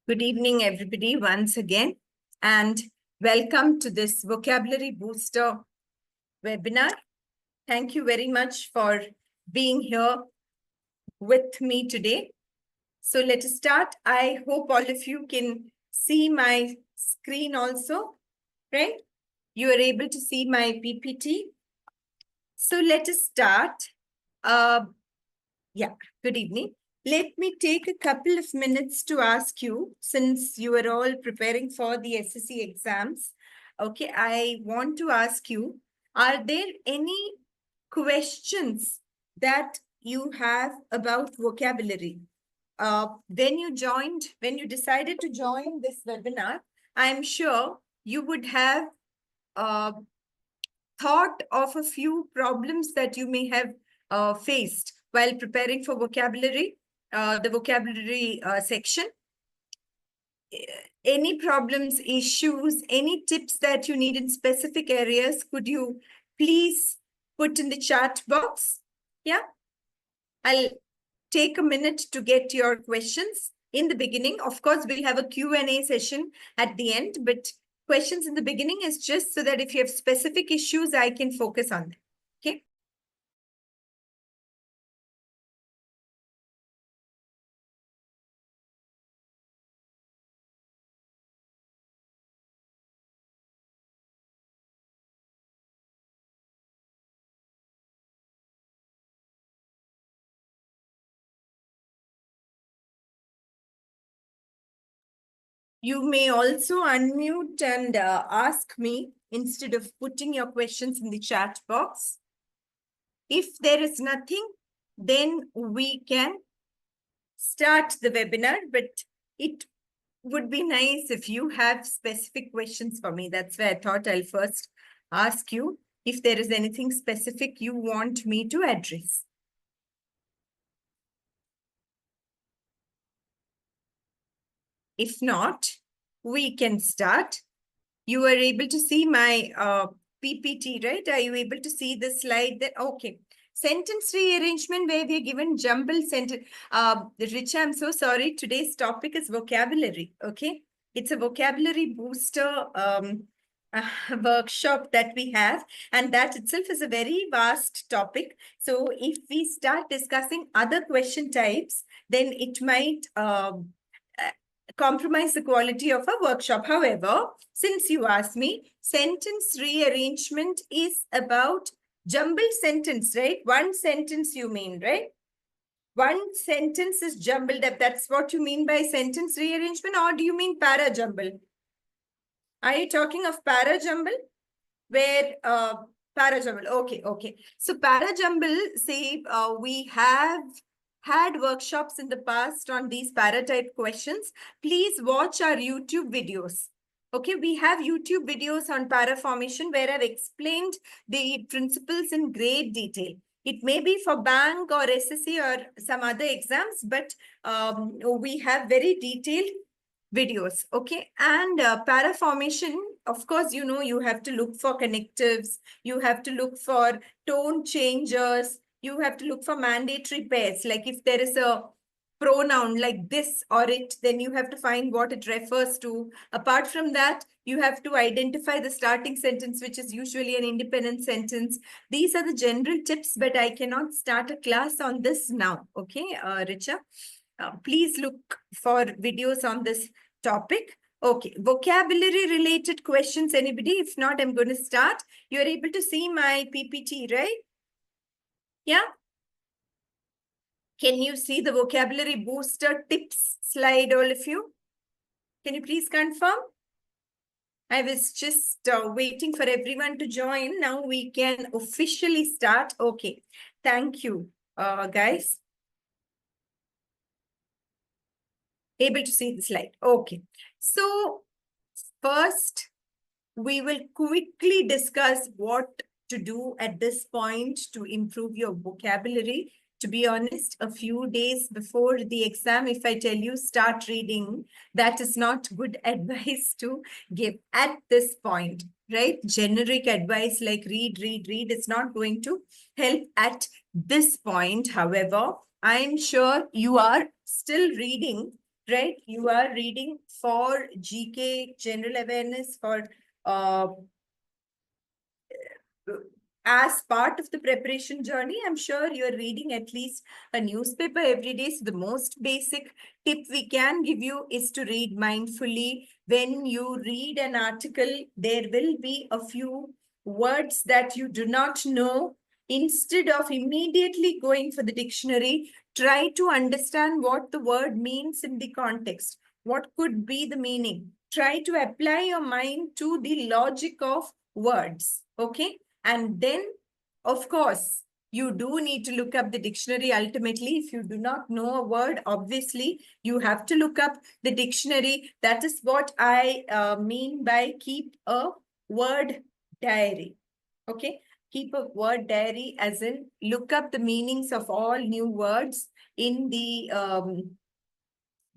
Good evening, everybody, once again, and welcome to this Vocabulary Booster webinar. Thank you very much for being here with me today. So let us start. I hope all of you can see my screen also, right? You are able to see my PPT. So let us start. Good evening. Let me take a couple of minutes to ask you, since you are all preparing for the SSC exams. Okay, I want to ask you, are there any questions that you have about vocabulary? When you decided to join this webinar, I'm sure you would have thought of a few problems that you may have faced while preparing for vocabulary, the vocabulary section. Any problems, issues, any tips that you need in specific areas, could you please put in the chat box? Yeah, I'll take a minute to get your questions in the beginning. Of course, we'll have a Q&A session at the end, but questions in the beginning is just so that if you have specific issues, I can focus on them. Okay. You may also unmute and ask me instead of putting your questions in the chat box. If there is nothing, then we can start the webinar, but it would be nice if you have specific questions for me. That's why I thought I'll first ask you if there is anything specific you want me to address. If not, we can start. You are able to see my PPT, right? Are you able to see the slide? Okay. Sentence rearrangement where we are given jumble sentence. Richa, I'm so sorry. Today's topic is vocabulary. Okay. It's a vocabulary booster workshop that we have. And that itself is a very vast topic. So if we start discussing other question types, then it might compromise the quality of a workshop. However, since you asked me, sentence rearrangement is about jumbled sentence, right? One sentence you mean, right? One sentence is jumbled up. That's what you mean by sentence rearrangement, or do you mean para jumble? Are you talking of para jumble? Where para jumble? Okay. So para jumble, say we have had workshops in the past on these para-type questions. Please watch our YouTube videos. Okay, we have YouTube videos on para formation where I've explained the principles in great detail. It may be for bank or SSC or some other exams, but we have very detailed videos. Okay, and para formation, of course, you know, you have to look for connectives, you have to look for tone changers, you have to look for mandatory pairs. Like if there is a pronoun like this or it, then you have to find what it refers to. Apart from that, you have to identify the starting sentence, which is usually an independent sentence. These are the general tips, but I cannot start a class on this now. Okay, Richa, please look for videos on this topic. Okay, vocabulary related questions, anybody? If not, I'm going to start. You're able to see my PPT, right? Yeah. Can you see the vocabulary booster tips slide, all of you? Can you please confirm? I was just waiting for everyone to join. Now we can officially start. Okay. Thank you, guys. Able to see the slide. Okay. So first, we will quickly discuss what to do at this point to improve your vocabulary. To be honest, a few days before the exam, if I tell you start reading, that is not good advice to give at this point, right? Generic advice like read is not going to help at this point. However, I'm sure you are still reading right? You are reading for GK, general awareness, for as part of the preparation journey. I'm sure you're reading at least a newspaper every day. So the most basic tip we can give you is to read mindfully. When you read an article, there will be a few words that you do not know. Instead of immediately going for the dictionary, try to understand what the word means in the context. What could be the meaning? Try to apply your mind to the logic of words. Okay. And then, of course, you do need to look up the dictionary ultimately. If you do not know a word, obviously, you have to look up the dictionary. That is what I mean by keep a word diary. Okay. Keep a word diary, as in look up the meanings of all new words in the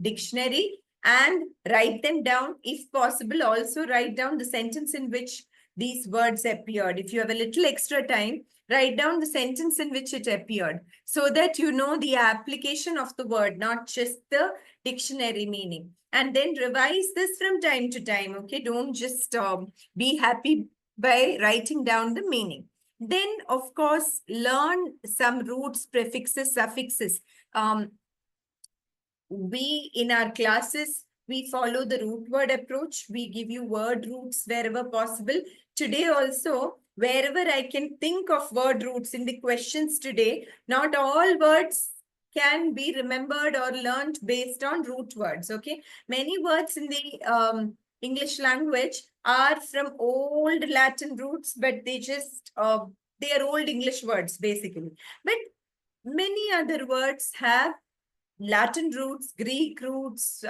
dictionary and write them down. If possible, also write down the sentence in which these words appeared. If you have a little extra time, write down the sentence in which it appeared so that you know the application of the word, not just the dictionary meaning. And then revise this from time to time. Okay, don't just be happy by writing down the meaning. Then, of course, learn some roots, prefixes, suffixes. We in our classes, we follow the root word approach. We give you word roots wherever possible. Today also, wherever I can think of word roots in the questions today, not all words can be remembered or learned based on root words. Okay, many words in the English language are from old Latin roots, but they are old English words basically. But many other words have Latin roots, Greek roots,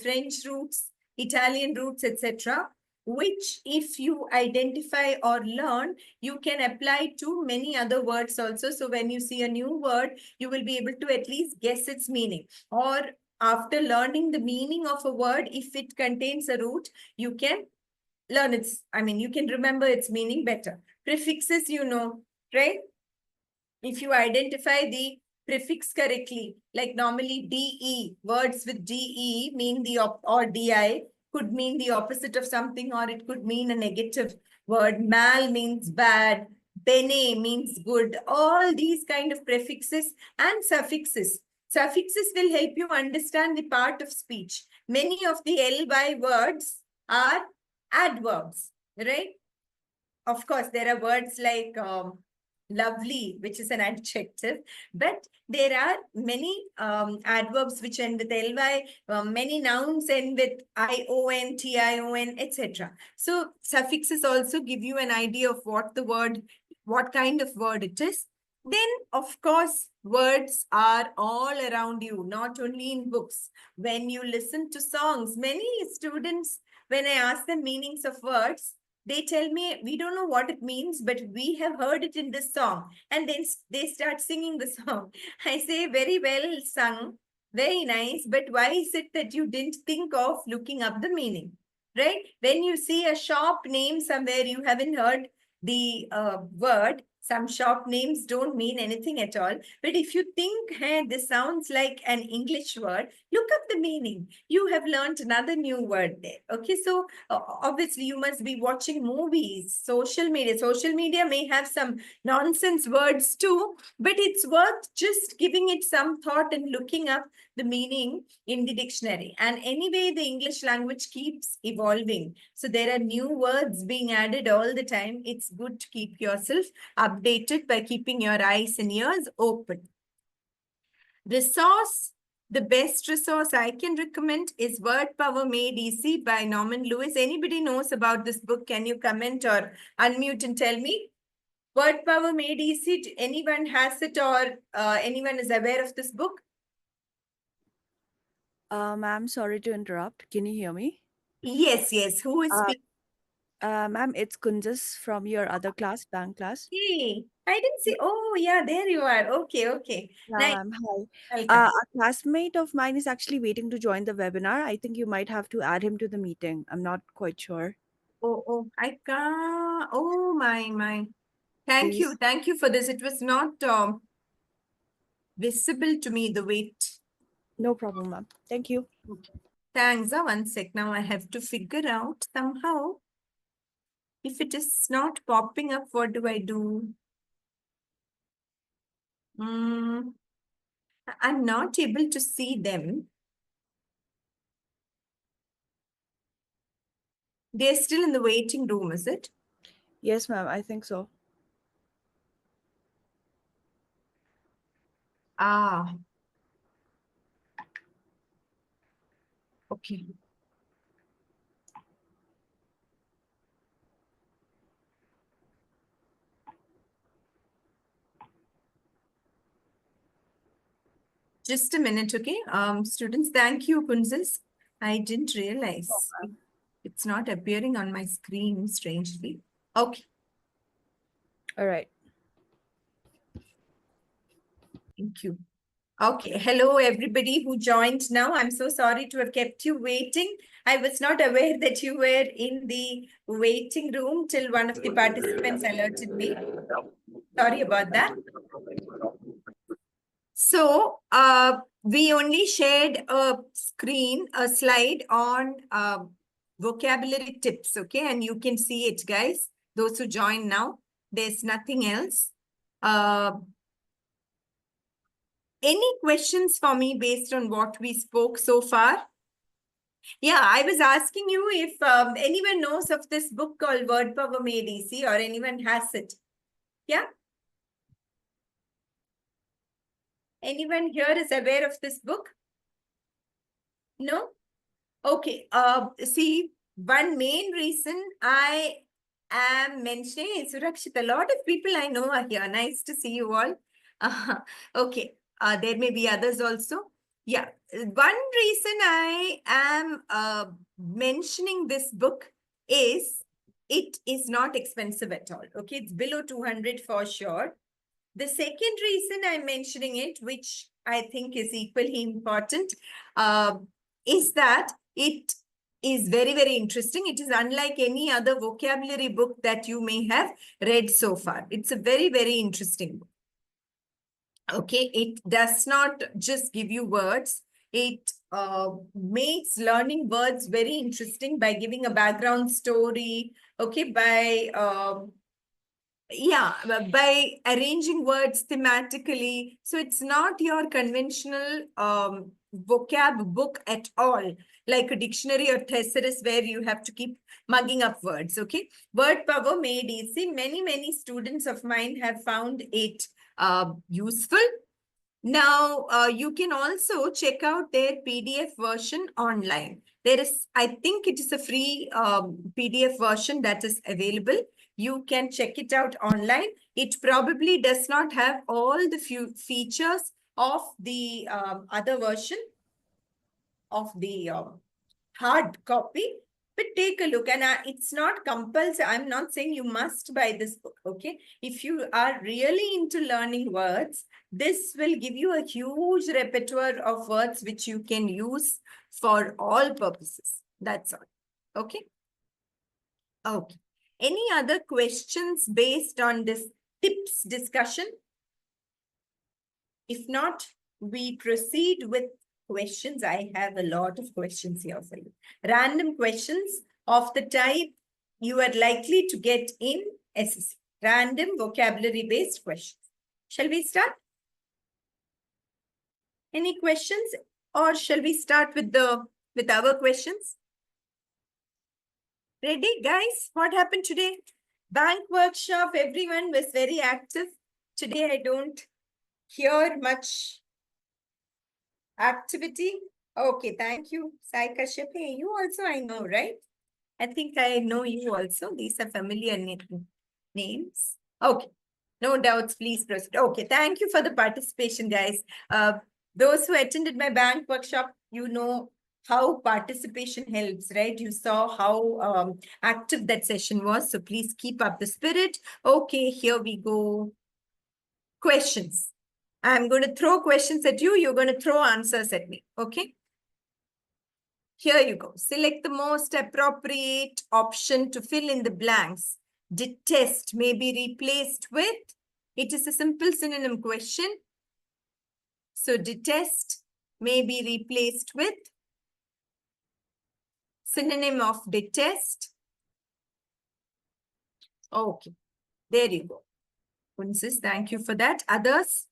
French roots, Italian roots, etc., which if you identify or learn, you can apply to many other words also. So when you see a new word, you will be able to at least guess its meaning. Or after learning the meaning of a word, if it contains a root, you can learn you can remember its meaning better. Prefixes, right? If you identify the prefix correctly, like normally DE, words with DE mean or DI could mean the opposite of something, or it could mean a negative word. Mal means bad, bene means good. All these kind of prefixes and suffixes. Suffixes will help you understand the part of speech. Many of the ly words are adverbs, right? Of course, there are words like lovely, which is an adjective, but there are many adverbs which end with ly, many nouns end with ion, tion, etc. So suffixes also give you an idea of what kind of word it is. Then, of course, words are all around you, not only in books. When you listen to songs, many students, when I ask them meanings of words, they tell me, we don't know what it means, but we have heard it in this song. And then they start singing the song. I say, very well sung, very nice, but why is it that you didn't think of looking up the meaning, right? When you see a shop name somewhere, you haven't heard the word. Some shop names don't mean anything at all. But if you think, hey, this sounds like an English word, look up the meaning. You have learned another new word there. Okay, so obviously you must be watching movies, social media. Social media may have some nonsense words too, but it's worth just giving it some thought and looking up the meaning in the dictionary. And anyway, the English language keeps evolving. So there are new words being added all the time. It's good to keep yourself updated by keeping your eyes and ears open. Resource, the best resource I can recommend is Word Power Made Easy by Norman Lewis. Anybody knows about this book? Can you comment or unmute and tell me? Word Power Made Easy, anyone has it or anyone is aware of this book? Ma'am, sorry to interrupt. Can you hear me? Yes, yes. Who is Uh, speaking? Ma'am, it's Kunjas from your other class, bank class. Hey, I didn't see. Oh, yeah, there you are. Okay, okay. Yeah, Nice. ma'am. Hi. Welcome. A classmate of mine is actually waiting to join the webinar. I think you might have to add him to the meeting. I'm not quite sure. Oh, I can't. Oh, my. Thank you. Please. Thank you for this. It was not visible to me, the wait. No problem, ma'am. Thank you. Thanks. 1 sec. Now I have to figure out somehow. If it is not popping up, what do I do? I'm not able to see them. They're still in the waiting room, is it? Yes, ma'am. I think so. Ah. Okay. Just a minute, okay? Students, thank you, Kunzis. I didn't realize it's not appearing on my screen, strangely. Okay, All right. thank you. Okay, hello everybody who joined now. I'm so sorry to have kept you waiting. I was not aware that you were in the waiting room till one of the participants alerted me. Sorry about that. So, we only shared a slide on vocabulary tips, okay? And you can see it, guys. Those who join now, there's nothing else. Any questions for me based on what we spoke so far? Yeah, I was asking you if anyone knows of this book called Word Power Made Easy, or anyone has it. Yeah? Anyone here is aware of this book? No? Okay. See, one main reason I am mentioning is Surakshit. A lot of people I know are here. Nice to see you all. Okay. There may be others also. Yeah. One reason I am mentioning this book is it is not expensive at all. Okay. It's below 200 for sure. The second reason I'm mentioning it, which I think is equally important, is that it is very, very interesting. It is unlike any other vocabulary book that you may have read so far. It's a very, very interesting book. Okay, it does not just give you words. It makes learning words very interesting by giving a background story. Okay, by arranging words thematically. So it's not your conventional vocab book at all, like a dictionary or thesaurus where you have to keep mugging up words, okay? Word Power Made Easy. Many, many students of mine have found it useful. Now, you can also check out their PDF version online. There is, I think it is a free PDF version that is available. You can check it out online. It probably does not have all the few features of the other version of the hard copy, but take a look. And it's not compulsory. I'm not saying you must buy this book, okay? If you are really into learning words, this will give you a huge repertoire of words which you can use for all purposes. That's all, okay? Okay. Any other questions based on this tips discussion? If not, we proceed with questions. I have a lot of questions here for you. Random questions of the type you are likely to get in SSC. Random vocabulary-based questions. Shall we start? Any questions? Or shall we start with our questions? Ready, guys? What happened today? Bank workshop, everyone was very active. Today, I don't hear much activity. Okay, thank you. Sai Kashyap. Hey, you also I know, right? I think I know you also. These are familiar names. Okay, no doubts, please proceed. Okay, thank you for the participation, guys. Those who attended my bank workshop, you know how participation helps, right? You saw how active that session was. So please keep up the spirit. Okay, here we go. Questions. I'm going to throw questions at you. You're going to throw answers at me. Okay. Here you go. Select the most appropriate option to fill in the blanks. Detest may be replaced with. It is a simple synonym question. So detest may be replaced with synonym of detest. Okay, there you go. Princess, thank you for that. Others?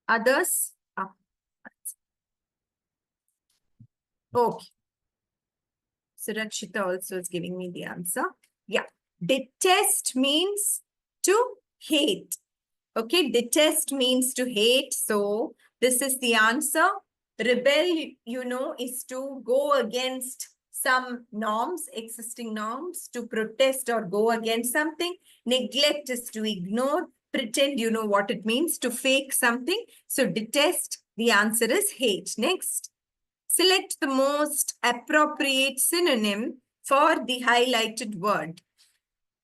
Others? Ah. Okay. Surakshita also is giving me the answer. Yeah. Detest means to hate. Okay, detest means to hate. So this is the answer. Rebel, you know, is to go against some norms, existing norms, to protest or go against something. Neglect is to ignore, pretend you know what it means, to fake something. So detest, the answer is hate. Next, select the most appropriate synonym for the highlighted word.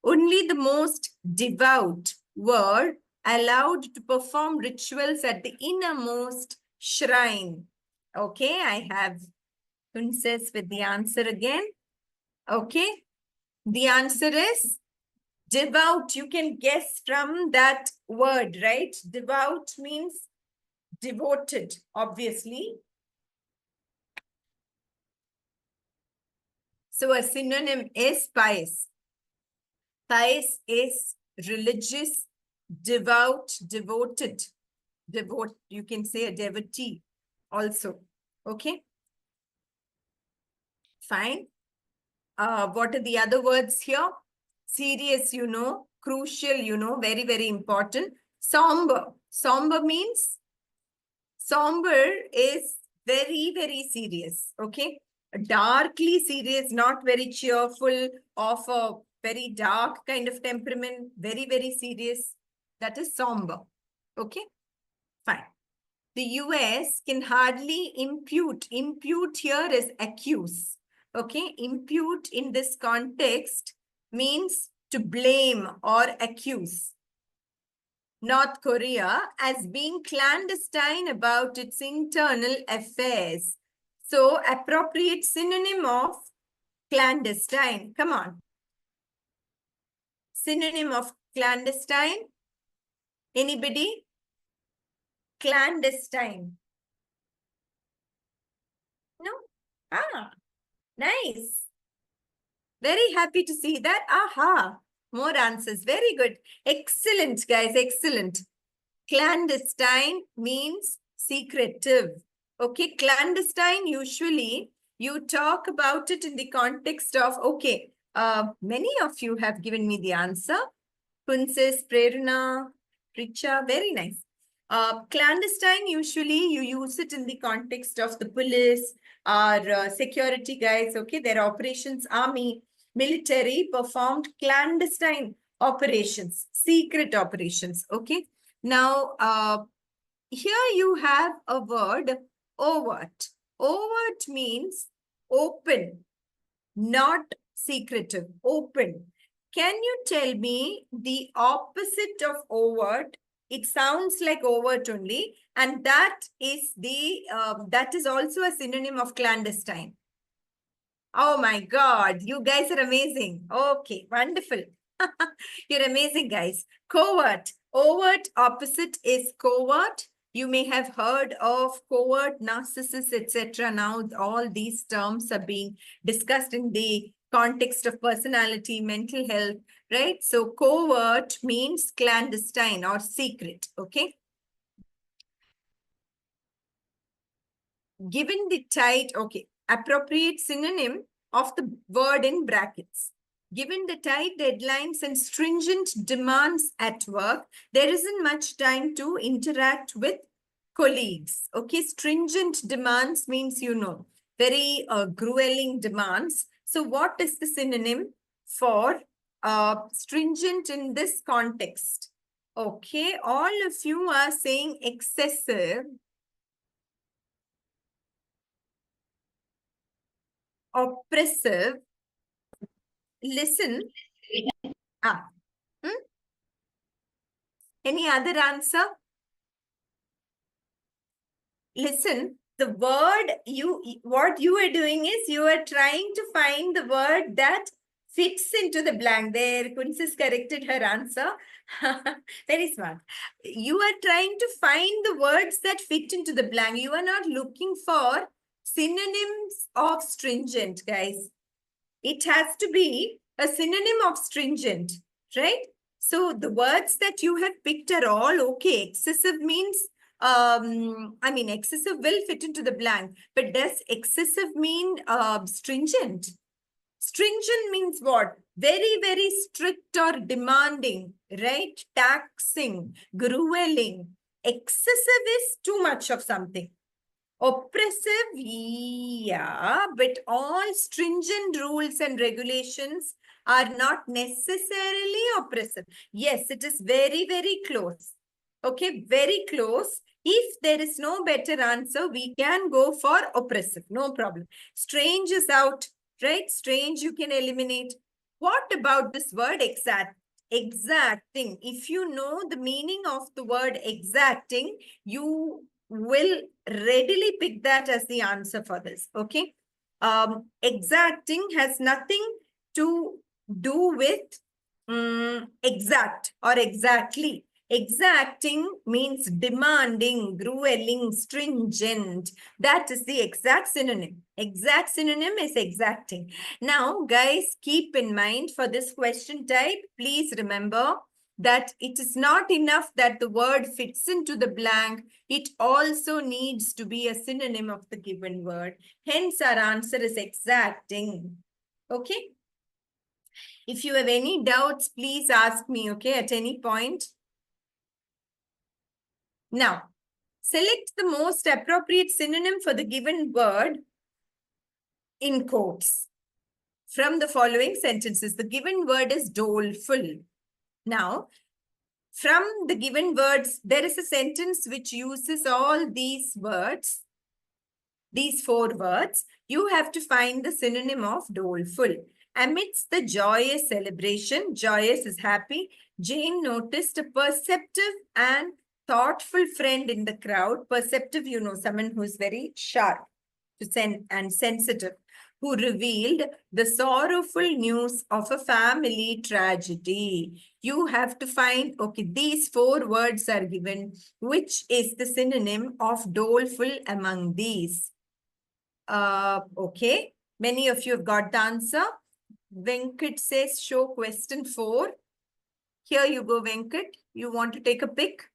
Only the most devout were allowed to perform rituals at the innermost shrine. Okay, I have Princess with the answer again. Okay, the answer is devout. You can guess from that word, right? Devout means devoted, obviously. So a synonym is pious. Pious is religious, devout, devoted. Devote, you can say a devotee also. Okay, fine. What are the other words here? Serious, you know, crucial, you know, very, very important. Somber. Somber means, somber is very, very serious. Okay, darkly serious, not very cheerful, of a very dark kind of temperament, very, very serious. That is somber. Okay, fine. The US can hardly impute. Impute here is accuse. Okay, impute in this context means to blame or accuse North Korea as being clandestine about its internal affairs. So, appropriate synonym of clandestine. Come on. Synonym of clandestine. Anybody? Clandestine. No? Ah, nice. Very happy to see that. Aha. More answers. Very good. Excellent, guys. Excellent. Clandestine means secretive. Okay. Clandestine, usually you talk about it in the context of, okay, many of you have given me the answer. Princess, Prerna, Richa, very nice. Clandestine, usually you use it in the context of the police or security guys, okay? Their operations, army, military performed clandestine operations, secret operations, okay? Now, here you have a word, overt. Overt means open, not secretive, open. Can you tell me the opposite of overt? It sounds like overt only, and that is also a synonym of clandestine. Oh my God, you guys are amazing. Okay, wonderful. You're amazing, guys. Covert. Overt opposite is covert. You may have heard of covert, narcissist, etc. Now, all these terms are being discussed in the context of personality, mental health, right? So, covert means clandestine or secret, okay? Given the tight, okay, appropriate synonym of the word in brackets. Given the tight deadlines and stringent demands at work, there isn't much time to interact with colleagues. Okay, stringent demands means, you know, very grueling demands. So what is the synonym for stringent in this context? Okay, all of you are saying excessive, oppressive. Listen. Ah. Hmm? Any other answer? Listen, the word what you are doing is you are trying to find the word that fits into the blank. There, Kunsis corrected her answer. Very smart. You are trying to find the words that fit into the blank. You are not looking for synonyms of stringent, guys. It has to be a synonym of stringent, right? So the words that you have picked are all okay. Excessive means, excessive will fit into the blank, but does excessive mean stringent? Stringent means what? Very, very strict or demanding, right? Taxing, grueling. Excessive is too much of something. Oppressive, yeah, but all stringent rules and regulations are not necessarily oppressive. Yes, it is very, very close. Okay, very close. If there is no better answer, we can go for oppressive. No problem. Strange is out, right? Strange you can eliminate. What about this word exact? Exacting. If you know the meaning of the word exacting, you will readily pick that as the answer for this. Okay. Exacting has nothing to do with exact or exactly. Exacting means demanding, grueling, stringent. That is the exact synonym. Exact synonym is exacting. Now, guys, keep in mind for this question type, please remember that it is not enough that the word fits into the blank. It also needs to be a synonym of the given word. Hence, our answer is exacting. Okay. If you have any doubts, please ask me, okay, at any point. Now, select the most appropriate synonym for the given word in quotes from the following sentences. The given word is doleful. Now, from the given words, there is a sentence which uses all these words, these 4 words. You have to find the synonym of doleful. Amidst the joyous celebration, joyous is happy, Jane noticed a perceptive and thoughtful friend in the crowd. Perceptive, you know, someone who's very sharp and sensitive, who revealed the sorrowful news of a family tragedy. You have to find, okay, these 4 words are given. Which is the synonym of doleful among these? Okay, many of you have got the answer. Venkat says, show question 4. Here you go, Venkat. You want to take a pick?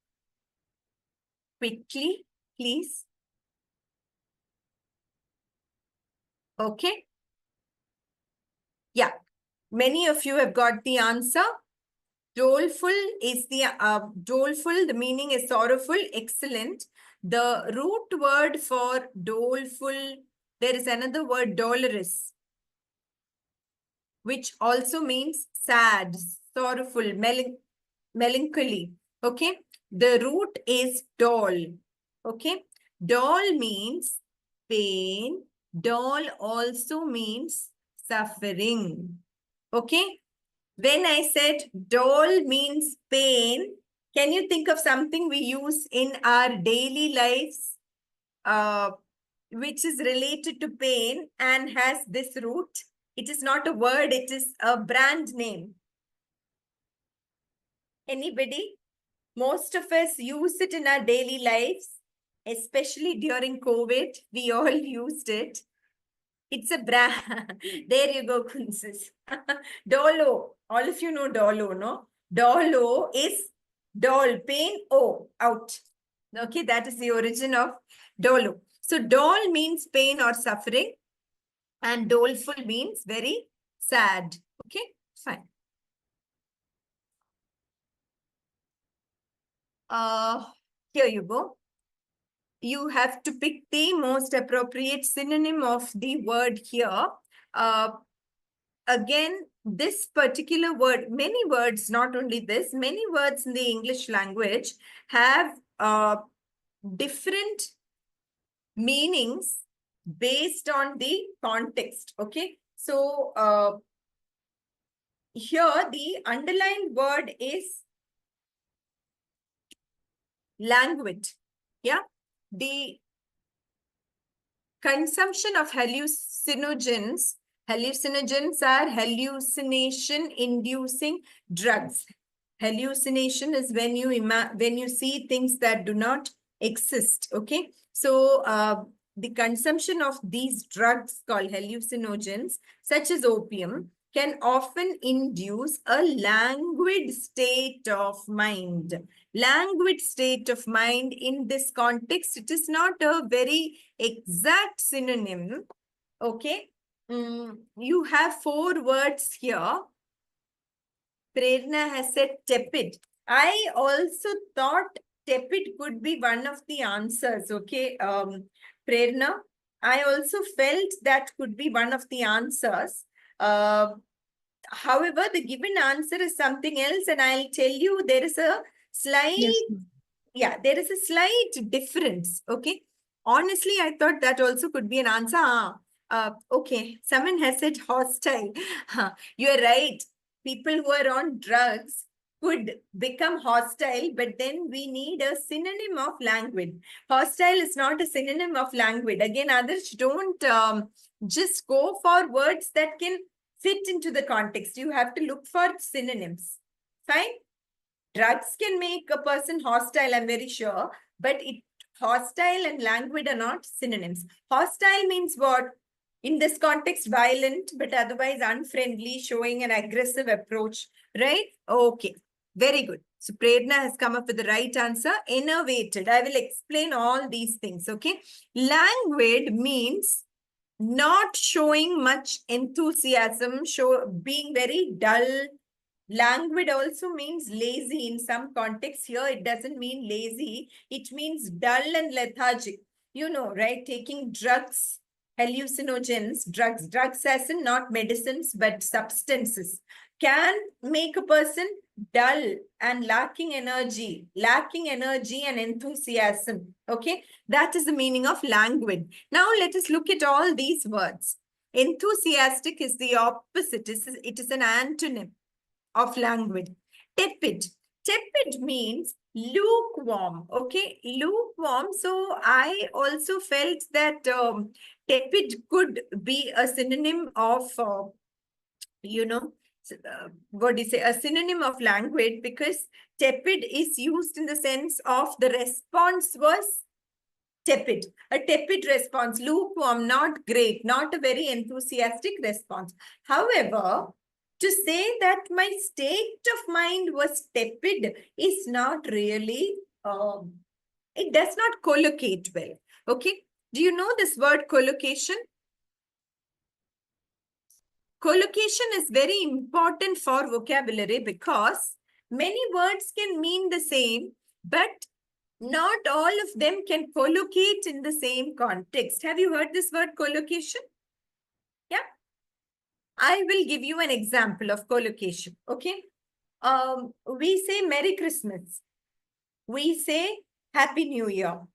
Quickly, please. Okay. Yeah, many of you have got the answer. Doleful is the doleful, the meaning is sorrowful. Excellent. The root word for doleful, there is another word, dolorous, which also means sad, sorrowful, melancholy. Okay. The root is dol. Okay. Dol means pain. Dol also means suffering. Okay. When I said dole means pain, can you think of something we use in our daily lives, which is related to pain and has this root? It is not a word, it is a brand name. Anybody? Most of us use it in our daily lives, especially during COVID. We all used it. It's a brand. There you go, Kunsis. Dolo. All of you know Dolo, no? Dolo is dol, pain, o, out. Okay, that is the origin of Dolo. So dol means pain or suffering, and doleful means very sad. Okay, fine. Here you go. You have to pick the most appropriate synonym of the word here. Again, this particular word, many words, not only this, many words in the English language have different meanings based on the context. Okay. So here the underlined word is languid. Yeah. The consumption of hallucinogens Hallucinogens are hallucination-inducing drugs. Hallucination is when you see things that do not exist. Okay, so the consumption of these drugs called hallucinogens, such as opium, can often induce a languid state of mind. Languid state of mind in this context, it is not a very exact synonym. Okay. You have 4 words here. Prerna has said tepid. I also thought tepid could be one of the answers. Okay, Prerna, I also felt that could be one of the answers. However, the given answer is something else, and I'll tell you there is a slight, Yes, ma'am. yeah, there is a slight difference. Okay, honestly, I thought that also could be an answer. Okay, someone has said hostile. You're right. People who are on drugs could become hostile, but then we need a synonym of languid. Hostile is not a synonym of languid. Again, others don't just go for words that can fit into the context. You have to look for synonyms. Fine. Drugs can make a person hostile, I'm very sure, but hostile and languid are not synonyms. Hostile means what? In this context, violent, but otherwise unfriendly, showing an aggressive approach, right? Okay, very good. So Prerna has come up with the right answer. Enervated. I will explain all these things, okay? Languid means not showing much enthusiasm, being very dull. Languid also means lazy in some contexts. Here, it doesn't mean lazy. It means dull and lethargic. You know, right? Taking drugs, hallucinogens, drugs as in not medicines, but substances, can make a person dull and lacking energy and enthusiasm. Okay, that is the meaning of languid. Now, let us look at all these words. Enthusiastic is the opposite. It is an antonym of languid. Tepid. Tepid means lukewarm. Okay, lukewarm. So I also felt that tepid could be a synonym of, what do you say, a synonym of languid, because tepid is used in the sense of the response was tepid. A tepid response, lukewarm, not great, not a very enthusiastic response. However, to say that my state of mind was tepid is not really, it does not collocate well. Okay. Do you know this word collocation? Collocation is very important for vocabulary because many words can mean the same, but not all of them can collocate in the same context. Have you heard this word collocation? Yeah. I will give you an example of collocation. Okay. We say Merry Christmas. We say Happy New Year.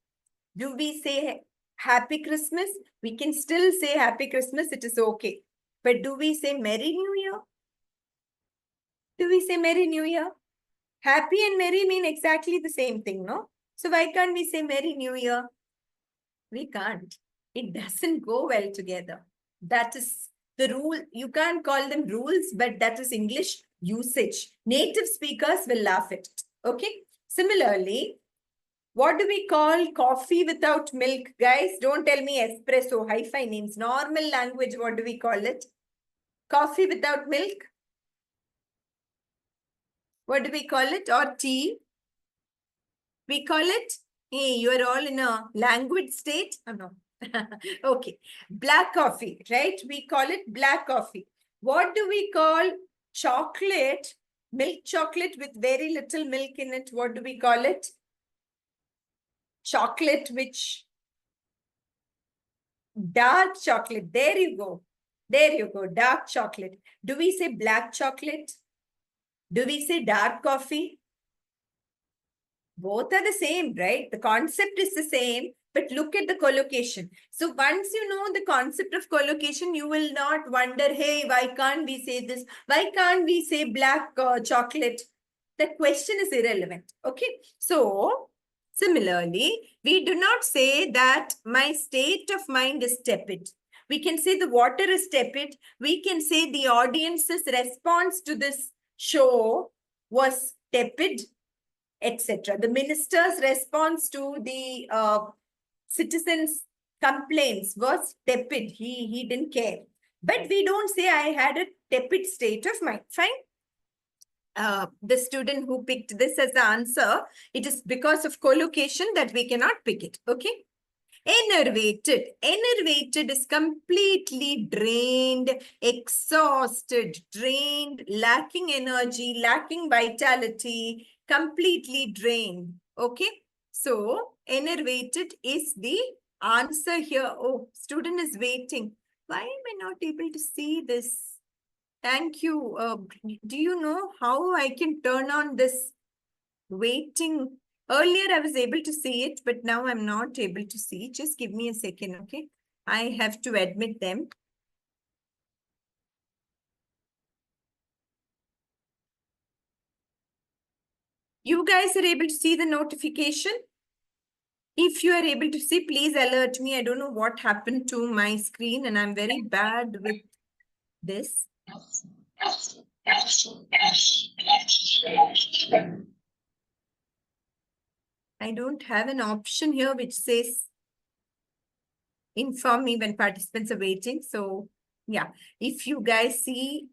Do we say Happy Christmas? We can still say Happy Christmas. It is okay. But do we say Merry New Year? Do we say Merry New Year? Happy and merry mean exactly the same thing, no? So why can't we say Merry New Year? We can't. It doesn't go well together. That is the rule. You can't call them rules, but that is English usage. Native speakers will laugh at it. Okay. Similarly, what do we call coffee without milk? Guys, don't tell me espresso, hi-fi names. Normal language, what do we call it? Coffee without milk? What do we call it? Or tea? We call it, hey, you are all in a languid state. Oh, no. Okay. Black coffee, right? We call it black coffee. What do we call chocolate? Milk chocolate with very little milk in it. What do we call it? Chocolate which dark chocolate. There you go. There you go. Dark chocolate. Do we say black chocolate? Do we say dark coffee? Both are the same, right? The concept is the same, but look at the collocation. So once you know the concept of collocation, you will not wonder, hey, why can't we say this? Why can't we say black chocolate? The question is irrelevant. Okay. So similarly, we do not say that my state of mind is tepid. We can say the water is tepid. We can say the audience's response to this show was tepid, etc. The minister's response to the citizens' complaints was tepid. He didn't care. But we don't say I had a tepid state of mind. Fine. The student who picked this as the answer, it is because of collocation that we cannot pick it. Okay. Enervated. Enervated is completely drained, exhausted, drained, lacking energy, lacking vitality, completely drained. Okay. So, enervated is the answer here. Oh, student is waiting. Why am I not able to see this? Thank you. Do you know how I can turn on this waiting? Earlier, I was able to see it, but now I'm not able to see. Just give me a second, okay? I have to admit them. You guys are able to see the notification? If you are able to see, please alert me. I don't know what happened to my screen, and I'm very bad with this. I don't have an option here which says inform me when participants are waiting. So yeah, if you guys see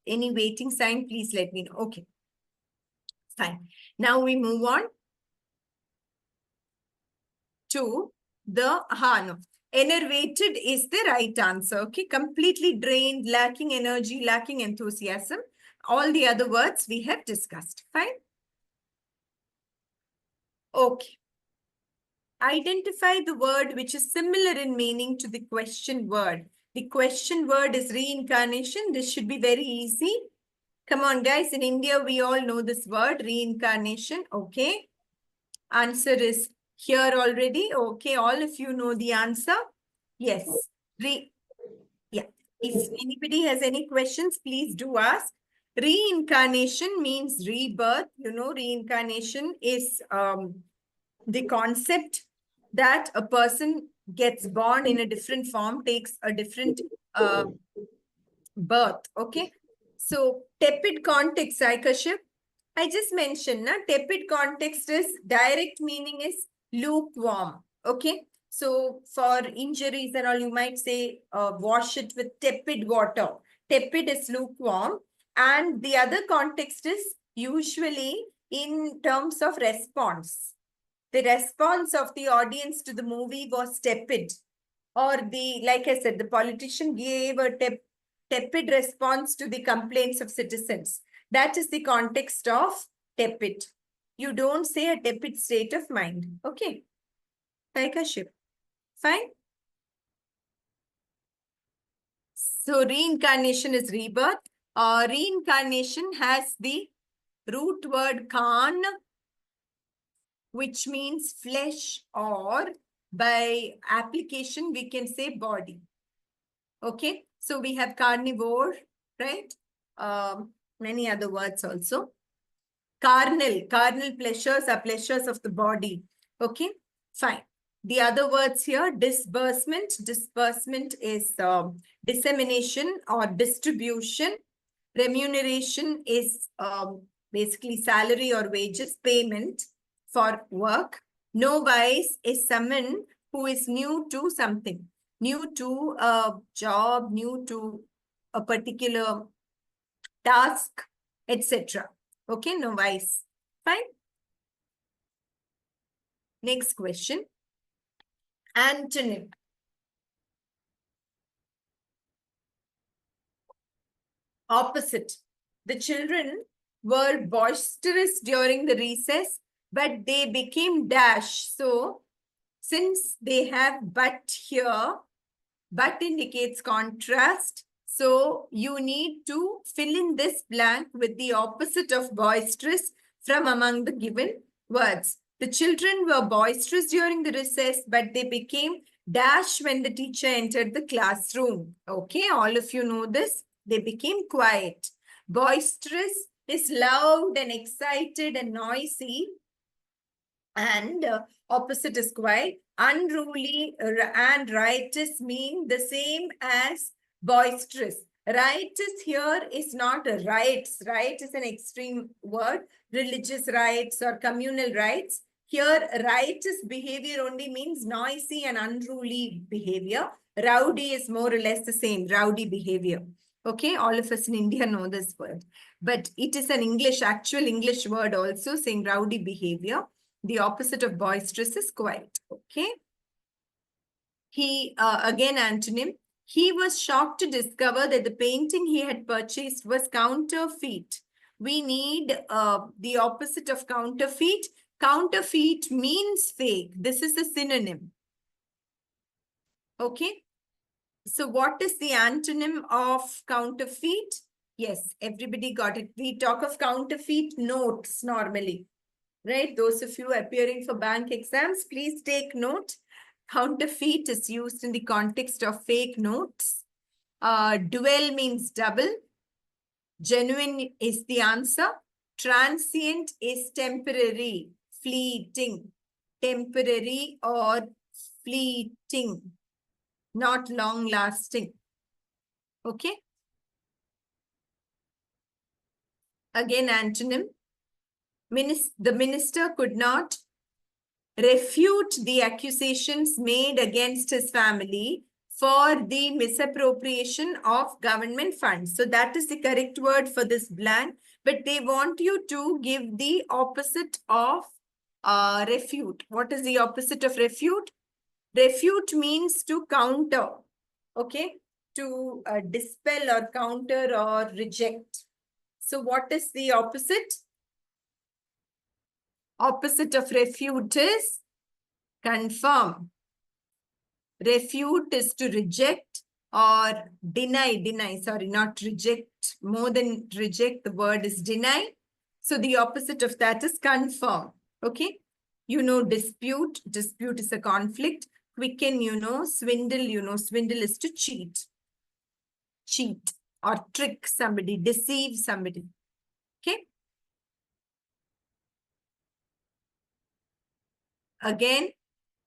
any waiting sign, please let me know. Okay, fine. Now we move on to the no. Enervated is the right answer. Okay, completely drained, lacking energy, lacking enthusiasm. All the other words we have discussed. Fine. Okay. Identify the word which is similar in meaning to the question word. The question word is reincarnation. This should be very easy. Come on, guys. In India, we all know this word, reincarnation. Okay. Answer is here already. Okay. All of you know the answer. Yes. Yeah. If anybody has any questions, please do ask. Reincarnation means rebirth. You know, reincarnation is the concept that a person gets born in a different form, takes a different birth. Okay. So, tepid context, Aikaship. I just mentioned, tepid context is direct meaning is lukewarm. Okay. So, for injuries and all, you might say wash it with tepid water. Tepid is lukewarm. And the other context is usually in terms of response. The response of the audience to the movie was tepid. Or like I said, the politician gave a tepid response to the complaints of citizens. That is the context of tepid. You don't say a tepid state of mind. Okay. Aikaship. Fine. So reincarnation is rebirth. Reincarnation has the root word kan, which means flesh, or by application, we can say body. Okay. So we have carnivore, right? Many other words also. Carnal pleasures are pleasures of the body. Okay, fine. The other words here, disbursement. Disbursement is dissemination or distribution. Remuneration is basically salary or wages, payment for work. Novice is someone who is new to something, new to a job, new to a particular task, etc. Okay, novice. Fine. Next question. Antonym. Opposite. The children were boisterous during the recess, but they became dash. So, since they have but here, but indicates contrast. So, you need to fill in this blank with the opposite of boisterous from among the given words. The children were boisterous during the recess, but they became dash when the teacher entered the classroom. Okay, all of you know this. They became quiet. Boisterous is loud and excited and noisy. And opposite is quiet. Unruly and riotous mean the same as boisterous. Riotous here is not a riots. Riot is an extreme word. Religious riots or communal riots. Here, riotous behavior only means noisy and unruly behavior. Rowdy is more or less the same, rowdy behavior. Okay, all of us in India know this word. But it is an actual English word also, saying rowdy behavior. The opposite of boisterous is quiet. Okay. Again, antonym. He was shocked to discover that the painting he had purchased was counterfeit. We need the opposite of counterfeit. Counterfeit means fake. This is a synonym. Okay. So what is the antonym of counterfeit? Yes, everybody got it. We talk of counterfeit notes normally, right? Those of you appearing for bank exams, please take note. Counterfeit is used in the context of fake notes. Dual means double. Genuine is the answer. Transient is temporary, fleeting, temporary or fleeting, not long lasting. Okay. Again, antonym. The minister could not refute the accusations made against his family for the misappropriation of government funds. So that is the correct word for this blank, but they want you to give the opposite of refute. What is the opposite of refute? Refute means to counter, okay? To dispel or counter or reject. So what is the opposite? Opposite of refute is confirm. Refute is to reject or deny, sorry, not reject. More than reject, the word is deny. So the opposite of that is confirm. Okay. You know, dispute is a conflict. Quicken, swindle, swindle is to cheat. Cheat or trick somebody, deceive somebody. Okay. Again,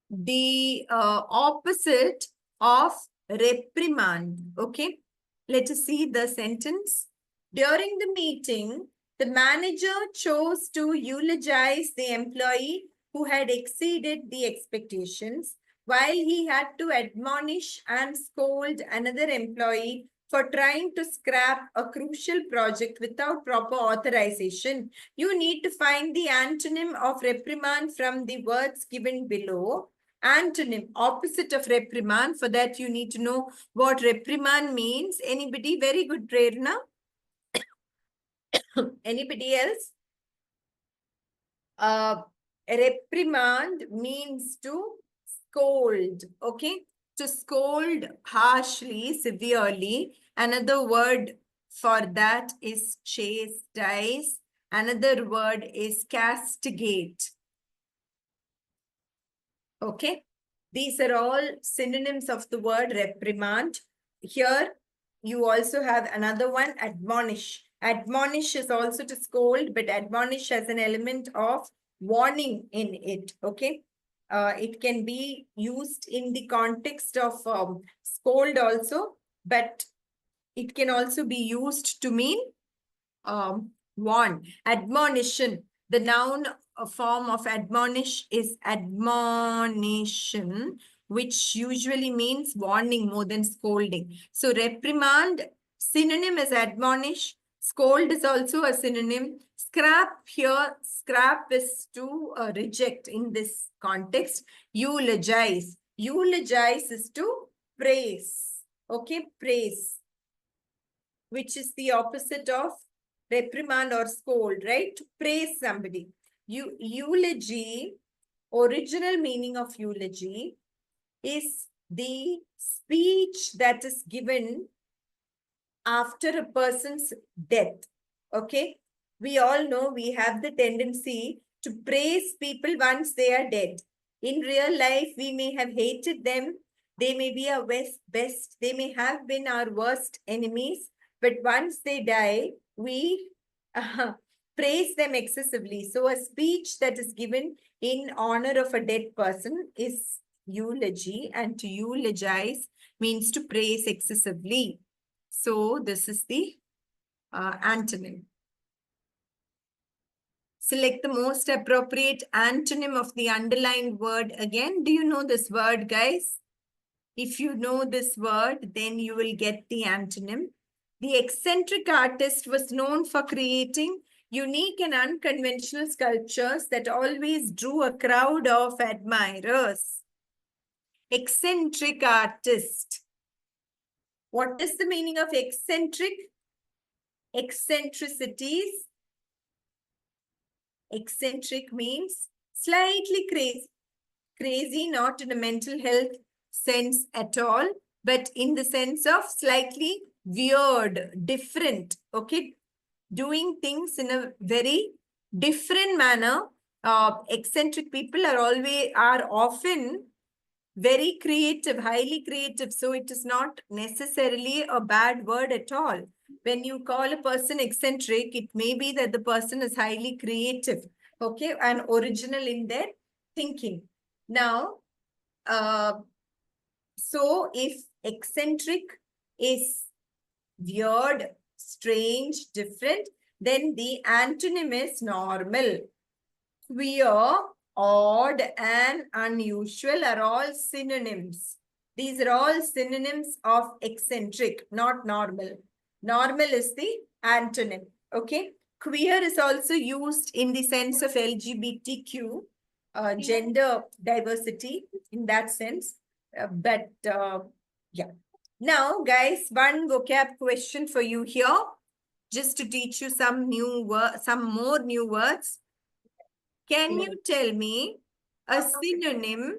the opposite of reprimand. Okay, let us see the sentence. During the meeting, the manager chose to eulogize the employee who had exceeded the expectations, while he had to admonish and scold another employee for trying to scrap a crucial project without proper authorization. You need to find the antonym of reprimand from the words given below. Antonym, opposite of reprimand. For that, you need to know what reprimand means. Anybody? Very good, Prerna. Anybody else? Reprimand means to scold, okay? To scold harshly, severely. Another word for that is chastise. Another word is castigate. Okay, these are all synonyms of the word reprimand. Here, you also have another one, admonish. Admonish is also to scold, but admonish has an element of warning in it. Okay, it can be used in the context of scold also, but it can also be used to mean warn. Admonition. The noun form of admonish is admonition, which usually means warning more than scolding. So reprimand, synonym is admonish. Scold is also a synonym. Scrap here, scrap is to reject in this context. Eulogize. Eulogize is to praise. Okay, praise, which is the opposite of reprimand or scold, right? To praise somebody. Eulogy, original meaning of eulogy is the speech that is given after a person's death. Okay, we all know we have the tendency to praise people once they are dead. In real life, we may have hated them. They may be our best. They may have been our worst enemies. But once they die, we praise them excessively. So a speech that is given in honor of a dead person is eulogy, and to eulogize means to praise excessively. So this is the antonym. Select the most appropriate antonym of the underlined word again. Do you know this word, guys? If you know this word, then you will get the antonym. The eccentric artist was known for creating unique and unconventional sculptures that always drew a crowd of admirers. Eccentric artist. What is the meaning of eccentric? Eccentricities. Eccentric means slightly crazy. Crazy, not in a mental health sense at all, but in the sense of slightly weird, different, okay? Doing things in a very different manner. Eccentric people are often very creative, highly creative. So it is not necessarily a bad word at all. When you call a person eccentric, it may be that the person is highly creative, okay, and original in their thinking. Now, so if eccentric is weird, strange, different, then the antonym is normal. Queer, odd, and unusual are all synonyms. These are all synonyms of eccentric, not normal. Normal is the antonym, okay? Queer is also used in the sense of LGBTQ, gender diversity in that sense. Yeah. Now, guys, one vocab question for you here, just to teach you some more new words. Can you tell me a synonym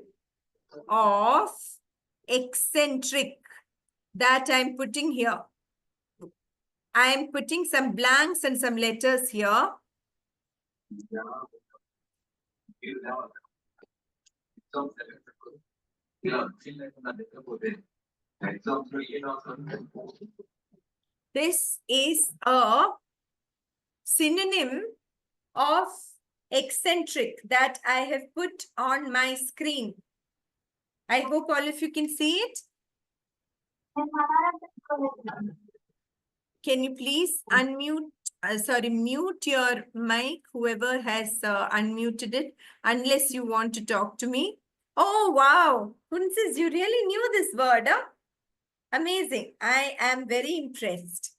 of eccentric that I'm putting here? I am putting some blanks and some letters here. This is a synonym of eccentric that I have put on my screen. I hope all of you can see it. Can you please unmute, mute your mic, whoever has unmuted it, unless you want to talk to me. Oh, wow. Kunsis, you really knew this word, huh? Amazing. I am very impressed.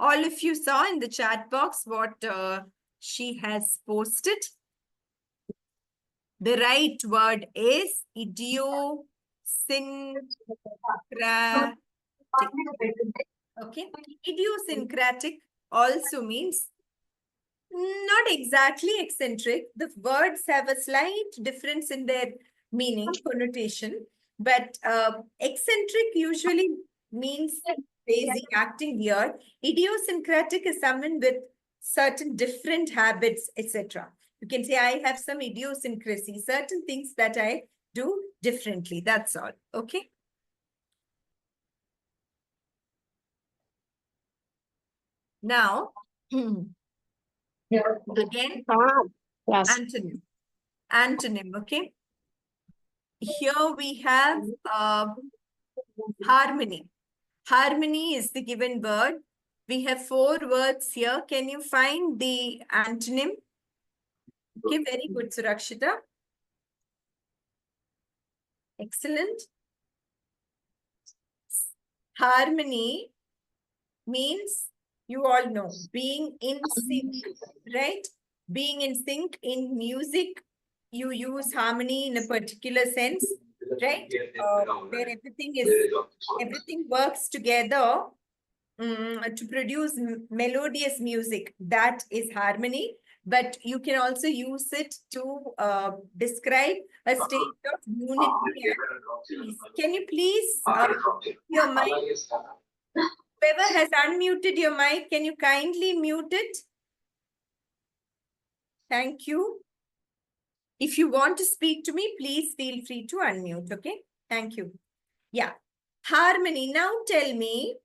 All of you saw in the chat box what she has posted. The right word is idiosyncratic. Okay. Idiosyncratic also means not exactly eccentric. The words have a slight difference in their meaning, connotation. But eccentric usually means crazy, acting weird. Idiosyncratic is someone with certain different habits, etc. You can say, I have some idiosyncrasy, certain things that I do differently. That's all. Okay. Now, again, Yes. antonym. Antonym, okay? Here we have harmony. Harmony is the given word. We have 4 words here. Can you find the antonym? Okay, very good, Surakshita. Excellent. Harmony means, you all know, being in sync, right? Being in sync in music, you use harmony in a particular sense, right? Where everything works together to produce melodious music. That is harmony. But you can also use it to describe a state of unity. Can you please your mic? Whoever has unmuted your mic, can you kindly mute it? Thank you. If you want to speak to me, please feel free to unmute, okay? Thank you. Yeah. Harmony. Now tell me.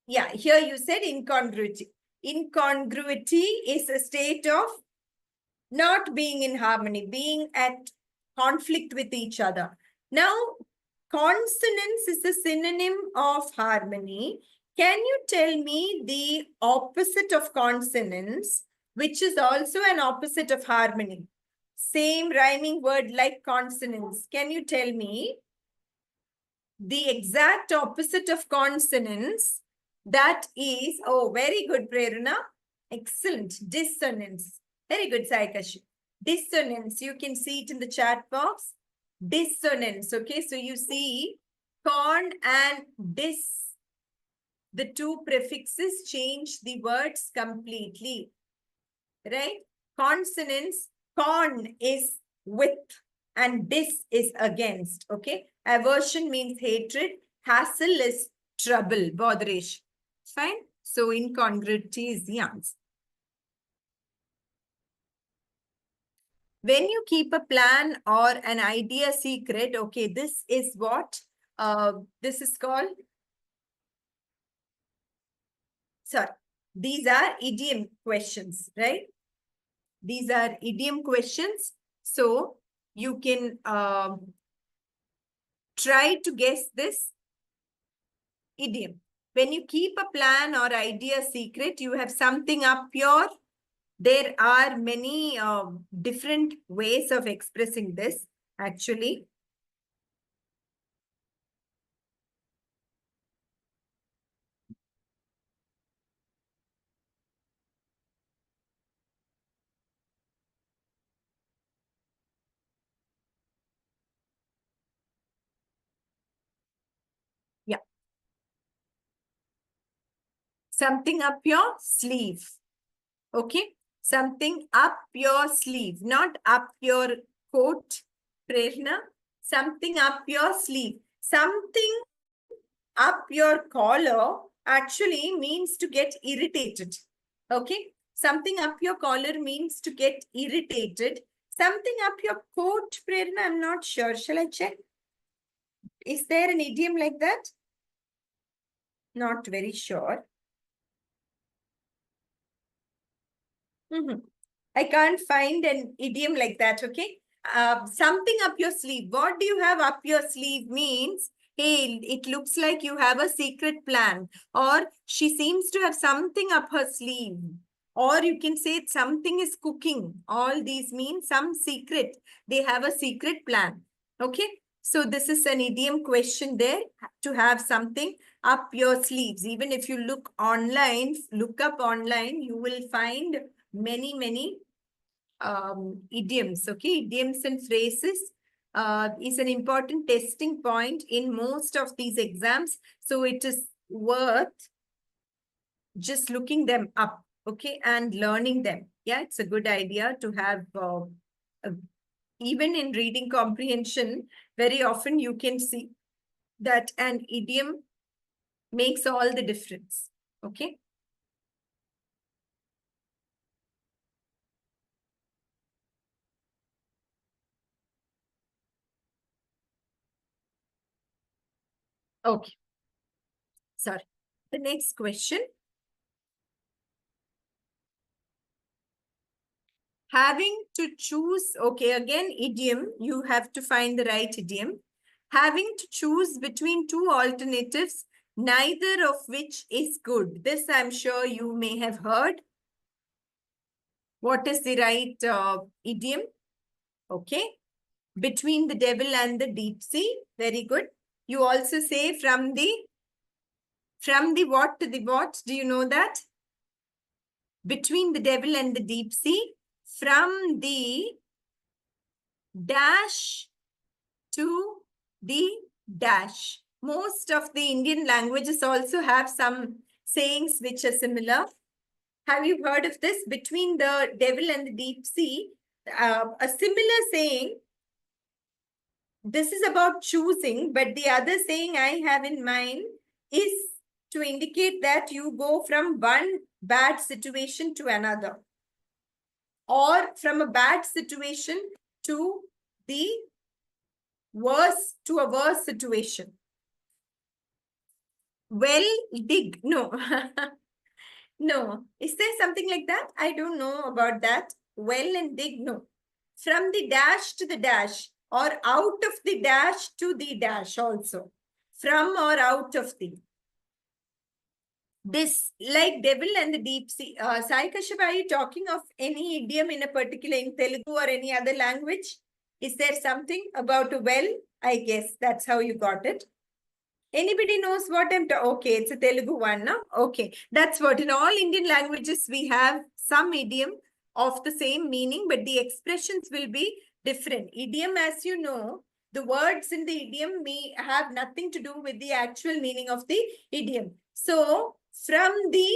Yeah, here you said incongruity. Incongruity is a state of not being in harmony, being at conflict with each other. Now, consonance is a synonym of harmony. Can you tell me the opposite of consonance, which is also an opposite of harmony? Same rhyming word like consonance. Can you tell me the exact opposite of consonance? That is, oh, very good, Prerna. Excellent. Dissonance. Very good, Saikashi. Dissonance. You can see it in the chat box. Dissonance. Okay, so you see con and dis. The two prefixes change the words completely. Right? Consonants, con is with and dis is against. Okay? Aversion means hatred. Hassle is trouble, botheration. Fine? So incongruity is the answer. When you keep a plan or an idea secret, okay, this is what this is called. Sorry, these are idiom questions, right? These are idiom questions. So you can try to guess this idiom. When you keep a plan or idea secret, you have something up your. There are many different ways of expressing this, actually. Yeah. Something up your sleeve. Okay. Something up your sleeve, not up your coat, Prerna. Something up your sleeve. Something up your collar actually means to get irritated. Okay. Something up your collar means to get irritated. Something up your coat, Prerna, I'm not sure. Shall I check? Is there an idiom like that? Not very sure. I can't find an idiom like that, okay? Something up your sleeve. What do you have up your sleeve means, hey, it looks like you have a secret plan, or she seems to have something up her sleeve, or you can say something is cooking. All these mean some secret. They have a secret plan, okay? So this is an idiom question there, to have something up your sleeves. Even if you look online, look up online, you will find many idioms. Okay, idioms and phrases is an important testing point in most of these exams. So it is worth just looking them up, okay, and learning them. Yeah, it's a good idea to have, even in reading comprehension, very often you can see that an idiom makes all the difference. Okay. Okay. Sorry. The next question. Having to choose, okay, again, idiom, you have to find the right idiom. Having to choose between two alternatives, neither of which is good. This I'm sure you may have heard. What is the right idiom? Okay. Between the devil and the deep sea. Very good. You also say from the what to the what? Do you know that? Between the devil and the deep sea. From the dash to the dash. Most of the Indian languages also have some sayings which are similar. Have you heard of this? Between the devil and the deep sea, a similar saying. This is about choosing, but the other saying I have in mind is to indicate that you go from one bad situation to another, or from a bad situation to the worse, to a worse situation. Well, dig. No. No. Is there something like that? I don't know about that. Well and dig. No. From the dash to the dash. or out of the dash to the dash also. From or out of the. This, like devil and the deep sea. Sai Kashyap, are you talking of any idiom in a particular, in Telugu or any other language? Is there something about a well? I guess that's how you got it. Anybody knows what I'm talking? Okay, it's a Telugu one, no? Okay, that's what. In all Indian languages, we have some idiom of the same meaning, but the expressions will be different. Idiom, as you know, the words in the idiom may have nothing to do with the actual meaning of the idiom. So, from the,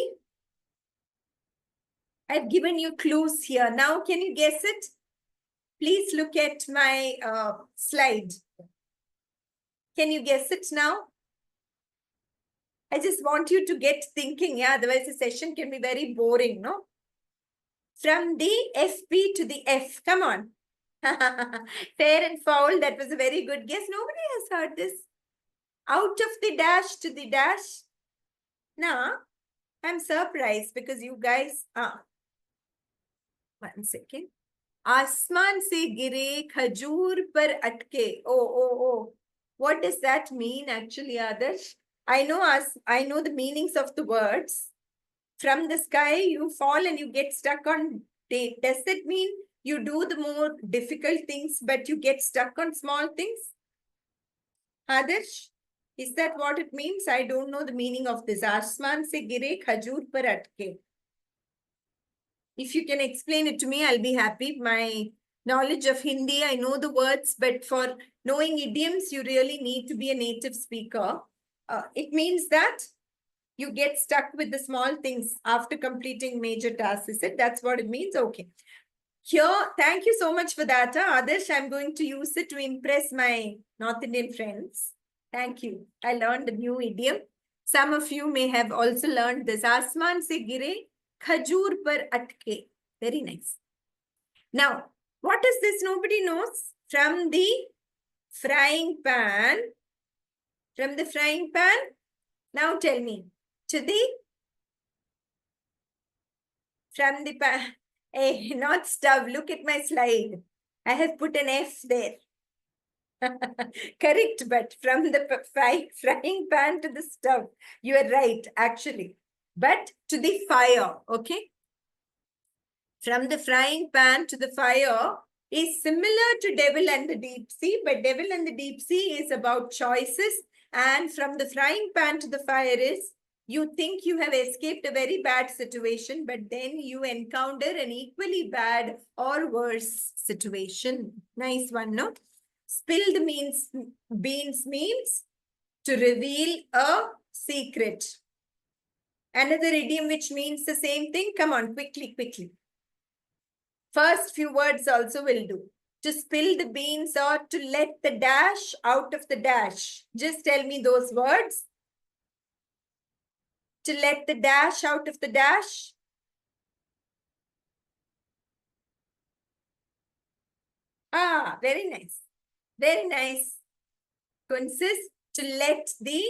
I've given you clues here. Now, can you guess it? Please look at my slide. Can you guess it now? I just want you to get thinking. Yeah, otherwise the session can be very boring, no? From the FP to the F. Come on. Fair and foul. That was a very good guess. Nobody has heard this. Out of the dash to the dash. Now, I'm surprised because you guys are. 1 second. Asman se gire khajur par atke. Oh. What does that mean actually, Adarsh? I know the meanings of the words. From the sky, you fall and you get stuck on day. Does it mean you do the more difficult things, but you get stuck on small things? Adarsh, is that what it means? I don't know the meaning of this. Asman se gire khajur par atke. If you can explain it to me, I'll be happy. My knowledge of Hindi, I know the words, but for knowing idioms, you really need to be a native speaker. It means that you get stuck with the small things after completing major tasks. Is it? That's what it means? Okay. Here, thank you so much for that. Adarsh, I'm going to use it to impress my North Indian friends. Thank you. I learned a new idiom. Some of you may have also learned this. Asman se gire, khajur par atke. Very nice. Now, what is this? Nobody knows. From the frying pan. From the frying pan. Now tell me. To the. From the pan. Hey, not stove. Look at my slide. I have put an F there. Correct, but from the frying pan to the stove. You are right, actually. But to the fire, okay? From the frying pan to the fire is similar to Devil and the Deep Sea, but Devil and the Deep Sea is about choices. And from the frying pan to the fire is, you think you have escaped a very bad situation, but then you encounter an equally bad or worse situation. Nice one, no? Spilled beans means to reveal a secret. Another idiom which means the same thing. Come on, quickly. First few words also will do. To spill the beans or to let the dash out of the dash. Just tell me those words. To let the dash out of the dash. Ah, very nice. Very nice. Consists to let the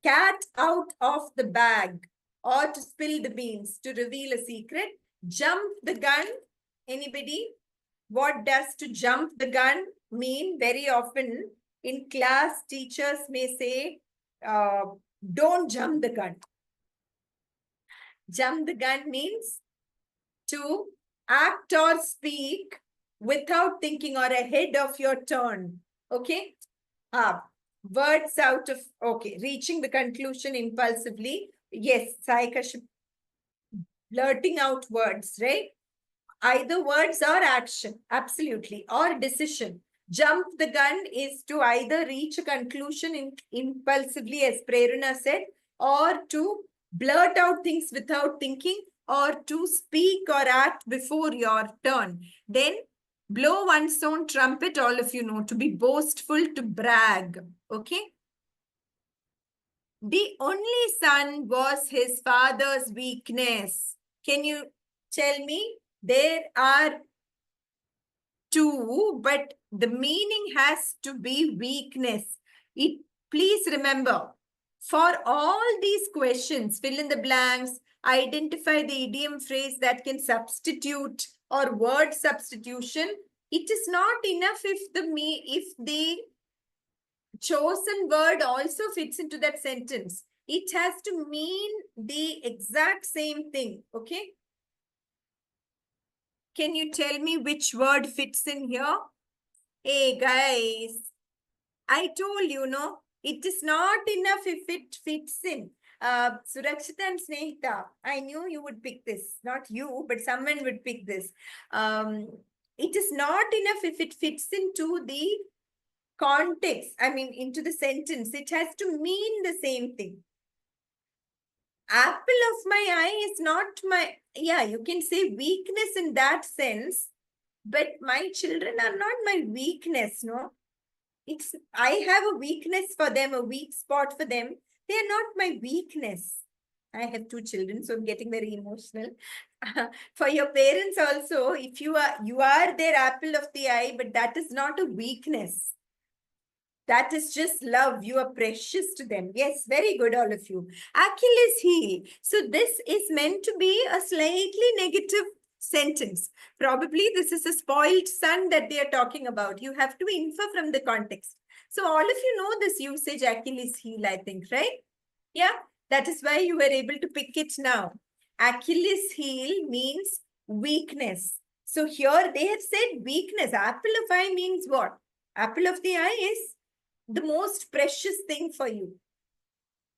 cat out of the bag or to spill the beans, to reveal a secret. Jump the gun. Anybody? What does to jump the gun mean? Very often in class, teachers may say, don't jump the gun. Jump the gun means to act or speak without thinking or ahead of your turn. Okay? Words out of, okay, reaching the conclusion impulsively. Yes, Sai Kashyap, blurting out words, right? Either words or action, absolutely, or decision. Jump the gun is to either reach a conclusion impulsively, as Prerna said, or to blurt out things without thinking, or to speak or act before your turn. Then blow one's own trumpet, all of you know, to be boastful, to brag, okay? The only son was his father's weakness. Can you tell me? There are two, but the meaning has to be weakness. Please remember, for all these questions, fill in the blanks, identify the idiom phrase that can substitute or word substitution. It is not enough if the chosen word also fits into that sentence. It has to mean the exact same thing. Okay. Can you tell me which word fits in here? Hey guys, I told you, no, it is not enough if it fits in. Surakshita and Snehita, I knew you would pick this. Not you, but someone would pick this. It is not enough if it fits into the context, I mean, into the sentence. It has to mean the same thing. Apple of my eye is not my, yeah, you can say weakness in that sense, but my children are not my weakness, no? I have a weakness for them, a weak spot for them. They are not my weakness. I have two children, so I'm getting very emotional. For your parents also, if you are their apple of the eye, but that is not a weakness. That is just love. You are precious to them. Yes, very good, all of you. Achilles heel. So this is meant to be a slightly negative sentence. Probably this is a spoiled son that they are talking about. You have to infer from the context. So all of you know this usage, Achilles heel, I think, right? Yeah, that is why you were able to pick it now. Achilles heel means weakness. So here they have said weakness. Apple of eye means what? Apple of the eye is the most precious thing for you.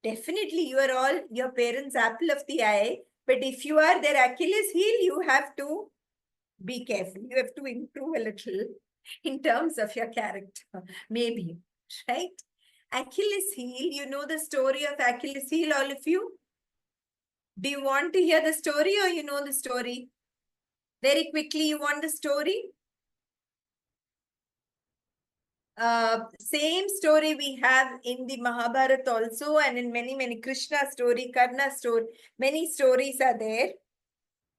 Definitely, you are all your parents' apple of the eye. But if you are their Achilles heel, you have to be careful. You have to improve a little in terms of your character, maybe, right? Achilles heel, you know the story of Achilles heel, all of you? Do you want to hear the story or you know the story? Very quickly, you want the story? Same story we have in the Mahabharata also, and in many Krishna story, Karna story, many stories are there.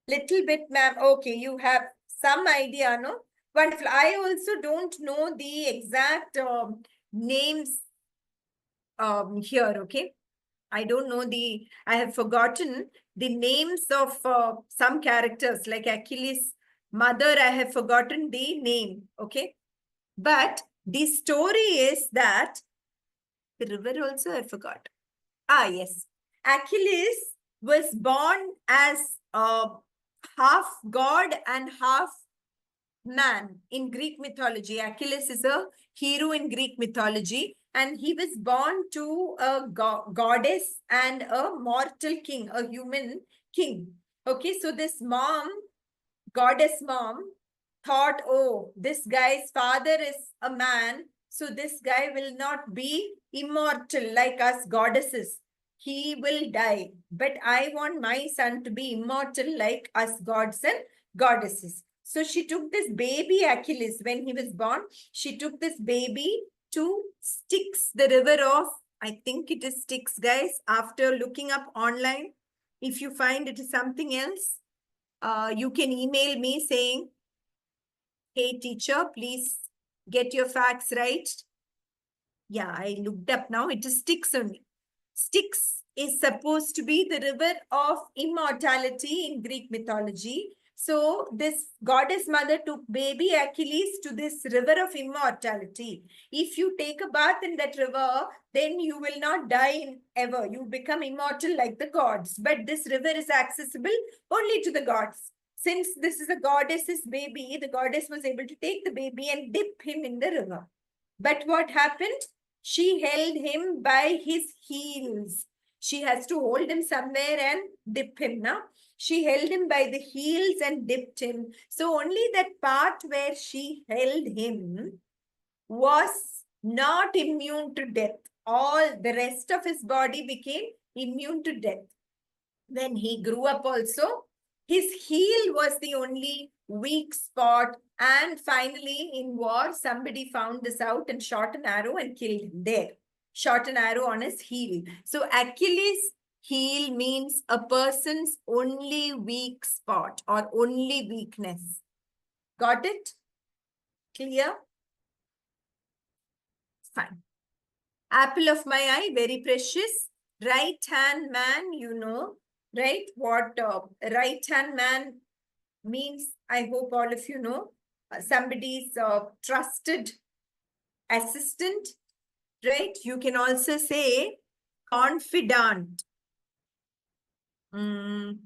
Little bit, ma'am. Okay, you have some idea, no? Wonderful. I also don't know the exact names here, okay? I don't know I have forgotten the names of some characters like Achilles' mother. I have forgotten the name, okay? But the story is that the river also I forgot. Ah, yes. Achilles was born as half god and half man in Greek mythology. Achilles is a hero in Greek mythology, and he was born to a goddess and a mortal king, a human king. Okay, so this goddess mom, thought, oh, this guy's father is a man, so this guy will not be immortal like us goddesses. He will die. But I want my son to be immortal like us gods and goddesses. So she took this baby Achilles when he was born. She took this baby to Styx, the river of, I think it is Styx, guys, after looking up online. If you find it is something else, you can email me saying, hey, teacher, please get your facts right. Yeah, I looked up now. It is Styx only. Styx is supposed to be the river of immortality in Greek mythology. So this goddess mother took baby Achilles to this river of immortality. If you take a bath in that river, then you will not die ever. You become immortal like the gods. But this river is accessible only to the gods. Since this is a goddess's baby, the goddess was able to take the baby and dip him in the river. But what happened? She held him by his heels. She has to hold him somewhere and dip him now. She held him by the heels and dipped him. So only that part where she held him was not immune to death. All the rest of his body became immune to death. When he grew up also, his heel was the only weak spot. And finally, in war, somebody found this out and shot an arrow and killed him there. Shot an arrow on his heel. So Achilles' heel means a person's only weak spot or only weakness. Got it? Clear? Fine. Apple of my eye, very precious. Right hand man, you know, right? What right hand man means, I hope all of you know. somebody's trusted assistant, right? You can also say confidant. Not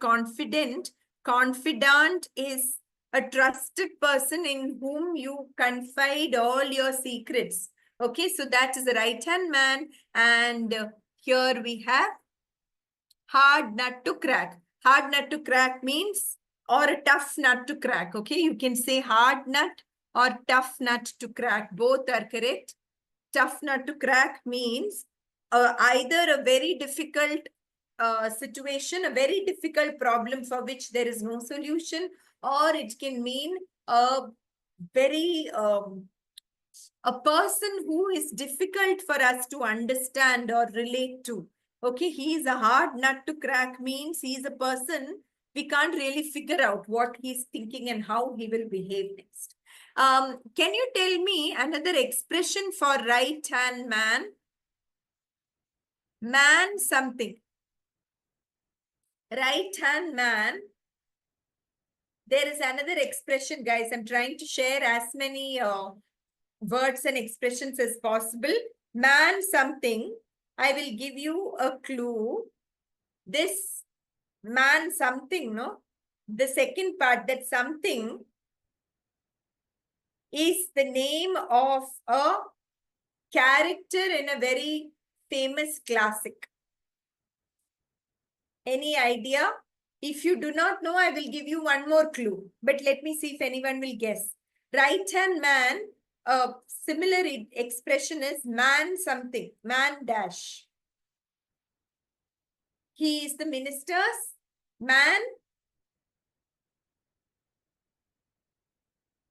confident. Confidant is a trusted person in whom you confide all your secrets. Okay, so that is the right-hand man. And here we have hard nut to crack. Hard nut to crack means, or a tough nut to crack. Okay, you can say hard nut or tough nut to crack. Both are correct. Tough nut to crack means either a very difficult situation, a very difficult problem for which there is no solution, or it can mean a very a person who is difficult for us to understand or relate to. Okay, he is a hard nut to crack means he is a person we can't really figure out what he's thinking and how he will behave next. Can you tell me another expression for right-hand man? Man something. Right-hand man. There is another expression, guys. I'm trying to share as many words and expressions as possible. Man something. I will give you a clue. This man something, no? The second part, that something is the name of a character in a very famous classic. Any idea? If you do not know, I will give you one more clue. But let me see if anyone will guess. Right-hand man, a similar expression is man something, man dash. He is the minister's man.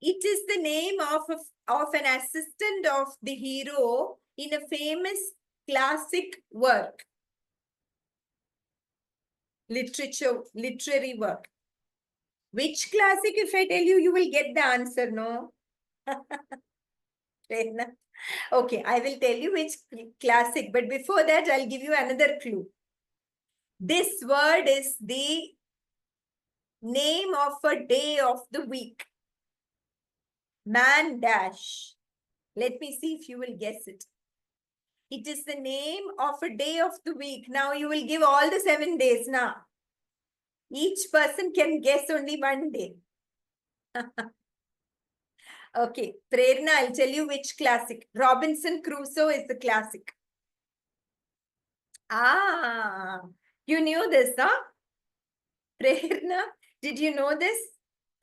It is the name of an assistant of the hero in a famous classic work. Literary work. Which classic, if I tell you, you will get the answer, no? Okay, I will tell you which classic, but before that, I'll give you another clue. This word is the name of a day of the week. Man dash. Let me see if you will guess it. It is the name of a day of the week. Now you will give all the 7 days now. Each person can guess only one day. Okay, Prerna, I'll tell you which classic. Robinson Crusoe is the classic. Ah, you knew this, huh? Prerna, did you know this?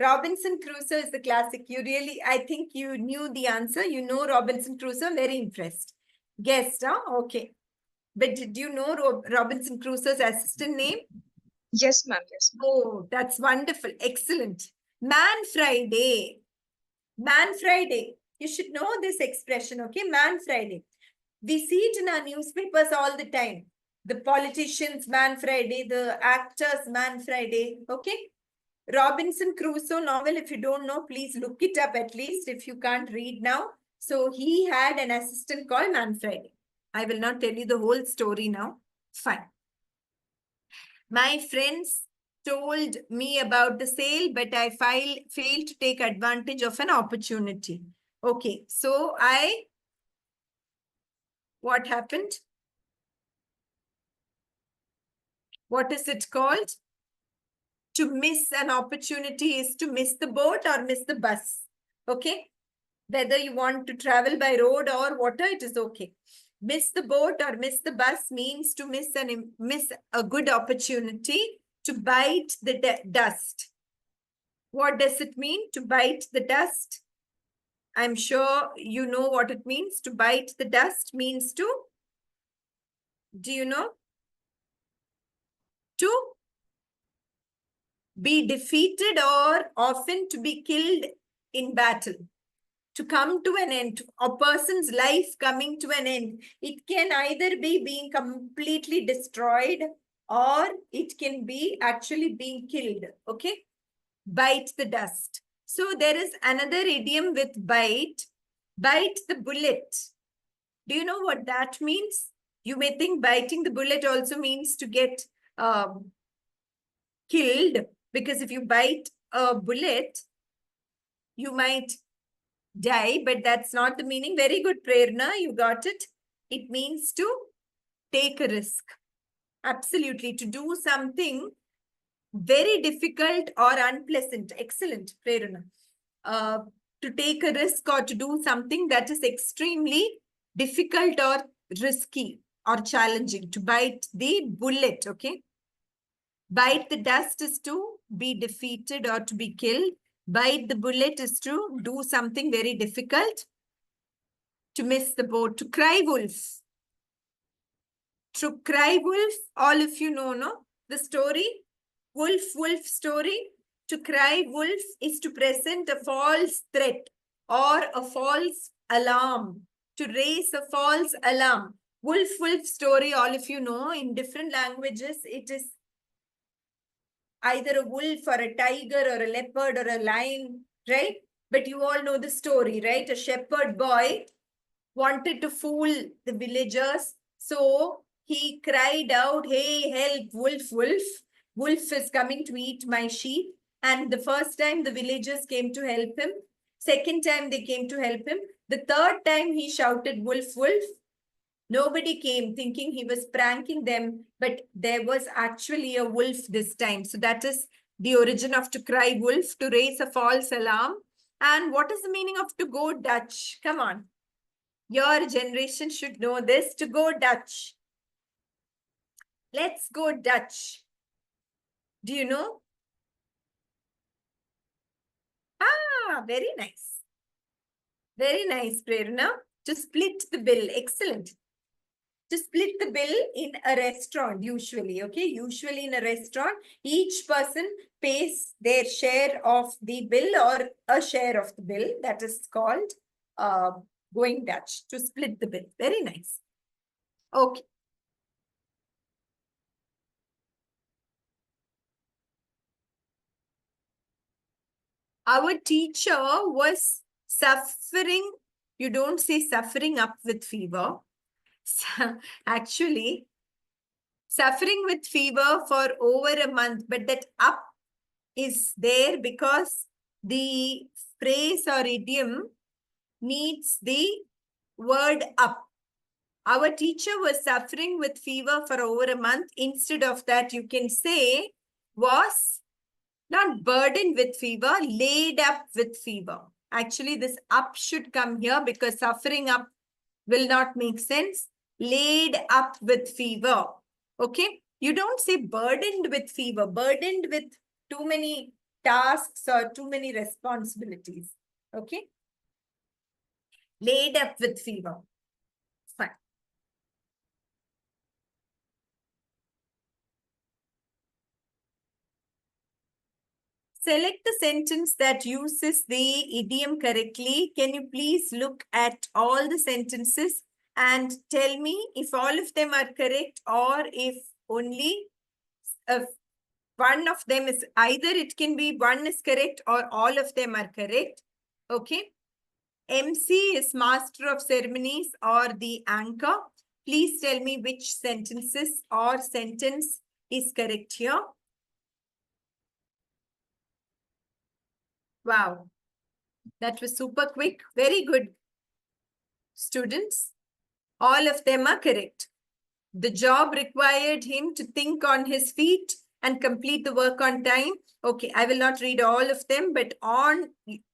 Robinson Crusoe is the classic. You really, I think you knew the answer. You know Robinson Crusoe. I'm very impressed. Guessed, huh? Okay. But did you know Robinson Crusoe's assistant name? Yes, ma'am. Yes, ma'am. Oh, that's wonderful. Excellent. Man Friday. Man Friday. You should know this expression, okay? Man Friday. We see it in our newspapers all the time. The politicians, Man Friday, the actors, Man Friday, okay? Robinson Crusoe novel, if you don't know, please look it up at least if you can't read now. So he had an assistant called Man Friday. I will not tell you the whole story now. Fine. My friends told me about the sale, but I failed to take advantage of an opportunity. Okay, so what happened? What is it called? To miss an opportunity is to miss the boat or miss the bus. Okay, whether you want to travel by road or water, it is okay. Miss the boat or miss the bus means to miss a good opportunity to bite the dust. What does it mean to bite the dust? I'm sure you know what it means. To bite the dust means to, do you know? To be defeated or often to be killed in battle. To come to an end, a person's life coming to an end. It can either be being completely destroyed or it can be actually being killed. Okay? Bite the dust. So there is another idiom with bite. Bite the bullet. Do you know what that means? You may think biting the bullet also means to get killed, because if you bite a bullet, you might die, but that's not the meaning. Very good, Prerna. You got it. It means to take a risk. Absolutely. To do something very difficult or unpleasant. Excellent, Prerna. To take a risk or to do something that is extremely difficult or risky or challenging. To bite the bullet, okay? Bite the dust is to be defeated or to be killed. Bite the bullet is to do something very difficult. To miss the boat. To cry wolf. To cry wolf, all of you know, no? The story, wolf story. To cry wolf is to present a false threat or a false alarm. To raise a false alarm. Wolf story, all of you know, in different languages, it is either a wolf or a tiger or a leopard or a lion, right? But you all know the story, right? A shepherd boy wanted to fool the villagers. So he cried out, hey, help, wolf, wolf. Wolf is coming to eat my sheep. And the first time the villagers came to help him. Second time they came to help him. The third time he shouted, wolf, wolf. Nobody came, thinking he was pranking them, but there was actually a wolf this time. So that is the origin of to cry wolf, to raise a false alarm. And what is the meaning of to go Dutch? Come on. Your generation should know this. To go Dutch. Let's go Dutch. Do you know? Ah, very nice. Very nice, Prerna. To split the bill. Excellent. To split the bill in a restaurant, usually, okay? Usually in a restaurant, each person pays their share of the bill or a share of the bill. That is called going Dutch, to split the bill. Very nice. Okay. Our teacher was suffering. You don't say suffering up with fever. Actually, suffering with fever for over a month, but that up is there because the phrase or idiom needs the word up. Our teacher was suffering with fever for over a month. Instead of that, you can say was not burdened with fever, laid up with fever. Actually, this up should come here because suffering up will not make sense. Laid up with fever. Okay. You don't say burdened with fever, burdened with too many tasks or too many responsibilities. Okay. Laid up with fever. Fine. Select the sentence that uses the idiom correctly. Can you please look at all the sentences and tell me if all of them are correct or if only one of them is, either it can be one is correct or all of them are correct. Okay. MC is master of ceremonies or the anchor. Please tell me which sentences or sentence is correct here. Wow. That was super quick. Very good, students. All of them are correct. The job required him to think on his feet and complete the work on time. Okay, I will not read all of them, but on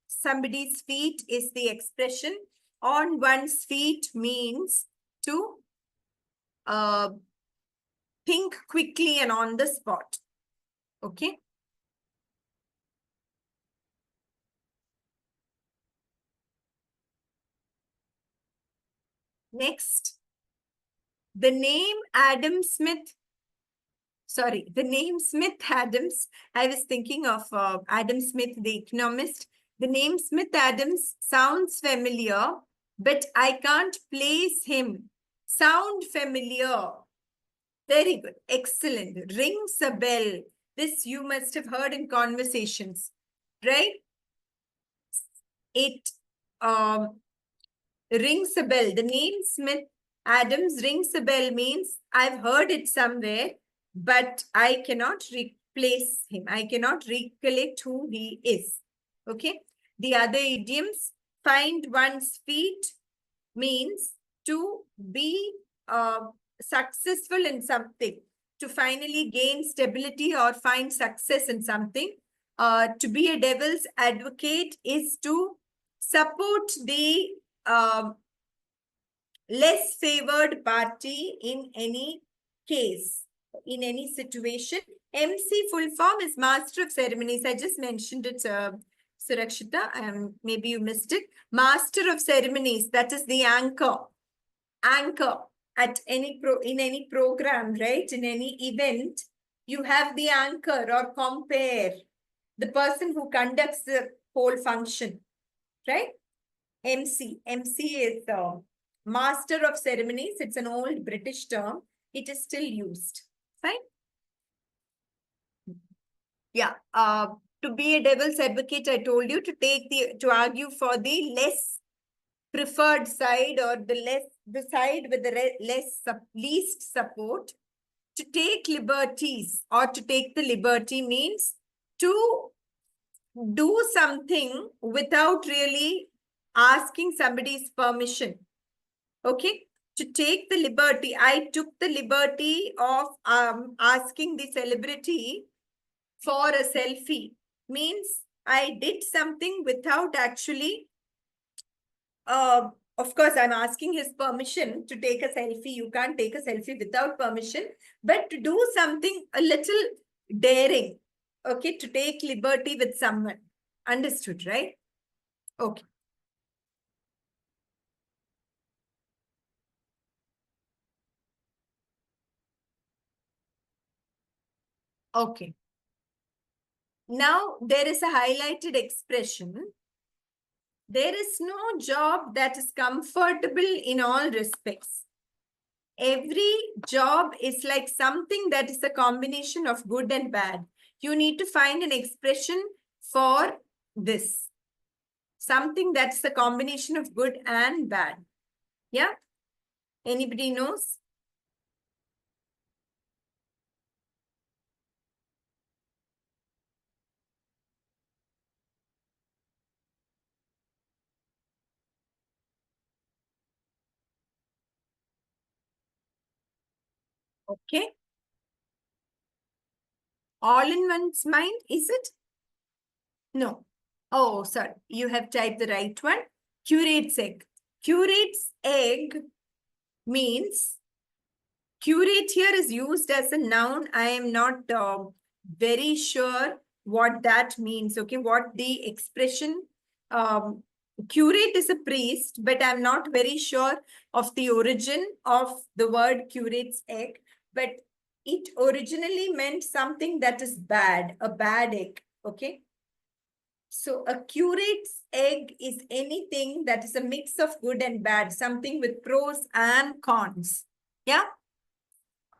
somebody's feet is the expression. On one's feet means to think quickly and on the spot. Okay. Next, the name Adam Smith. Sorry, the name Smith Adams. I was thinking of Adam Smith, the economist. The name Smith Adams sounds familiar, but I can't place him. Sound familiar. Very good. Excellent. Rings a bell. This you must have heard in conversations, right? It rings a bell. The name Smith Adams rings a bell means I've heard it somewhere, but I cannot replace him. I cannot recollect who he is. Okay. The other idioms, find one's feet, means to be successful in something, to finally gain stability or find success in something. To be a devil's advocate is to support the less favored party in any case, in any situation. MC full form is Master of Ceremonies. I just mentioned it, Surakshita. Maybe you missed it. Master of Ceremonies, that is the anchor. Anchor at any in any program, right? In any event, you have the anchor or compare, the person who conducts the whole function, right? MC. MC is the Master of Ceremonies. It's an old British term. It is still used. Fine. Yeah. To be a devil's advocate, I told you to argue for the less preferred side, or the side with the least support. To take liberties or to take the liberty means to do something without really asking somebody's permission. Okay, to take the liberty. I took the liberty of asking the celebrity for a selfie, means I did something without actually, of course, I'm asking his permission to take a selfie. You can't take a selfie without permission, but to do something a little daring, okay, to take liberty with someone. Understood, right? Okay. Okay. Now, there is a highlighted expression. There is no job that is comfortable in all respects. Every job is like something that is a combination of good and bad. You need to find an expression for this. Something that's a combination of good and bad. Yeah? Anybody knows? Okay. All in one's mind, is it? No. Oh, sorry. You have typed the right one. Curate's egg. Curate's egg means, curate here is used as a noun. I am not very sure what that means. Okay, what the expression, curate is a priest, but I'm not very sure of the origin of the word curate's egg. But it originally meant something that is bad, a bad egg. Okay. So a curate's egg is anything that is a mix of good and bad, something with pros and cons. Yeah.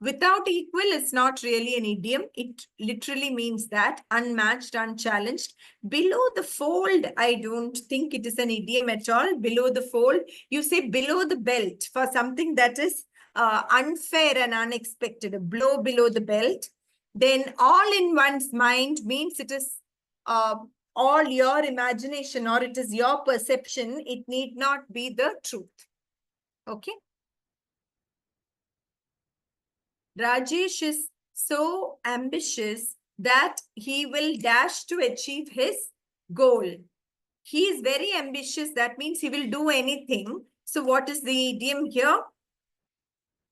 Without equal is not really an idiom. It literally means that unmatched, unchallenged. Below the fold, I don't think it is an idiom at all. Below the fold, you say below the belt for something that is unfair and unexpected. A blow below the belt. Then all in one's mind means it is all your imagination, or it is your perception. It need not be the truth. Okay. Rajesh is so ambitious that he will dash to achieve his goal. He is very ambitious. That means he will do anything. So what is the idiom here?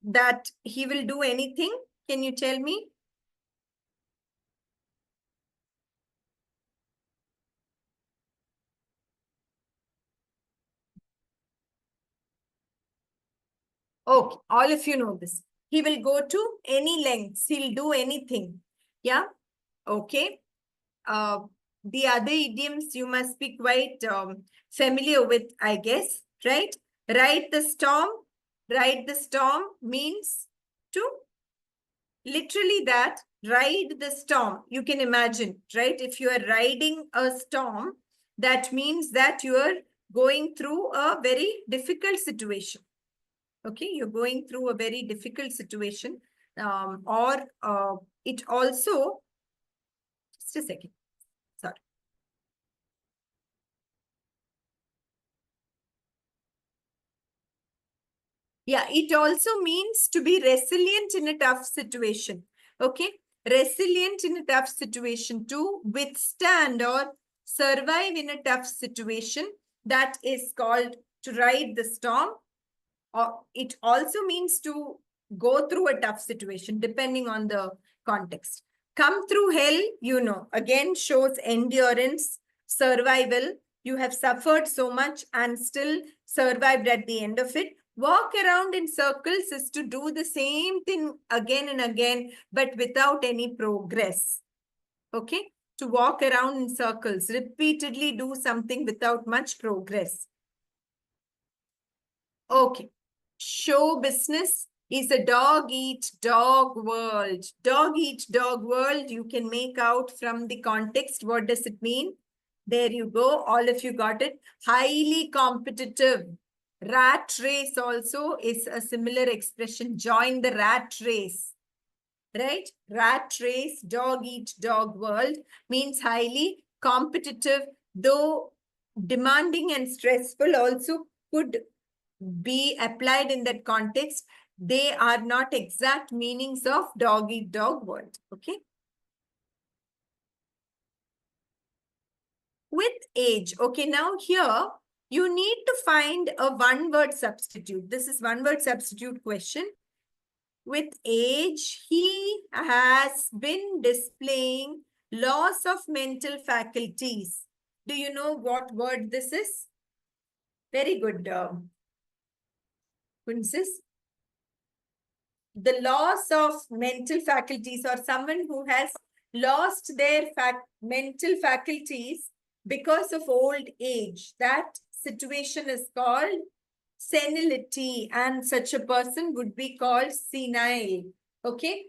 That he will do anything. Can you tell me? Okay, all of you know this. He will go to any lengths. He'll do anything. Yeah. Okay. The other idioms you must be quite familiar with, I guess, right? Ride the storm. Ride the storm means to literally that, ride the storm. You can imagine, right? If you are riding a storm, that means that you are going through a very difficult situation. Okay, you're going through a very difficult situation. Or it also, just a second. Sorry. Yeah, it also means to be resilient in a tough situation. Okay, resilient in a tough situation, to withstand or survive in a tough situation. That is called to ride the storm. Or it also means to go through a tough situation, depending on the context. Come through hell, again shows endurance, survival. You have suffered so much and still survived at the end of it. Walk around in circles is to do the same thing again and again, but without any progress. Okay? To walk around in circles, repeatedly do something without much progress. Okay. Show business is a dog eat dog world. Dog eat dog world, you can make out from the context. What does it mean? There you go. All of you got it. Highly competitive. Rat race also is a similar expression. Join the rat race. Right? Rat race, dog eat dog world means highly competitive, though demanding and stressful also could be applied in that context. They are not exact meanings of dog eat dog world. Okay. With age. Okay, now here you need to find a one-word substitute. This is one-word substitute question. With age, he has been displaying loss of mental faculties. Do you know what word this is? Very good, Princess. The loss of mental faculties, or someone who has lost their mental faculties because of old age. That situation is called senility, and such a person would be called senile. Okay.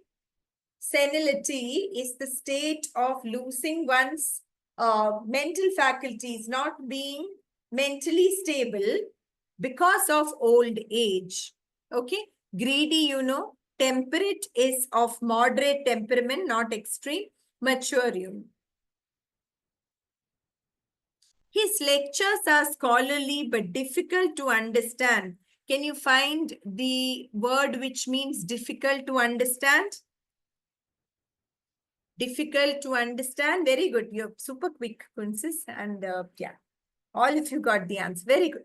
Senility is the state of losing one's mental faculties, not being mentally stable because of old age. Okay. Greedy, temperate is of moderate temperament, not extreme. Mature, His lectures are scholarly but difficult to understand. Can you find the word which means difficult to understand? Difficult to understand. Very good. You're super quick, Princess. And yeah, all of you got the answer. Very good.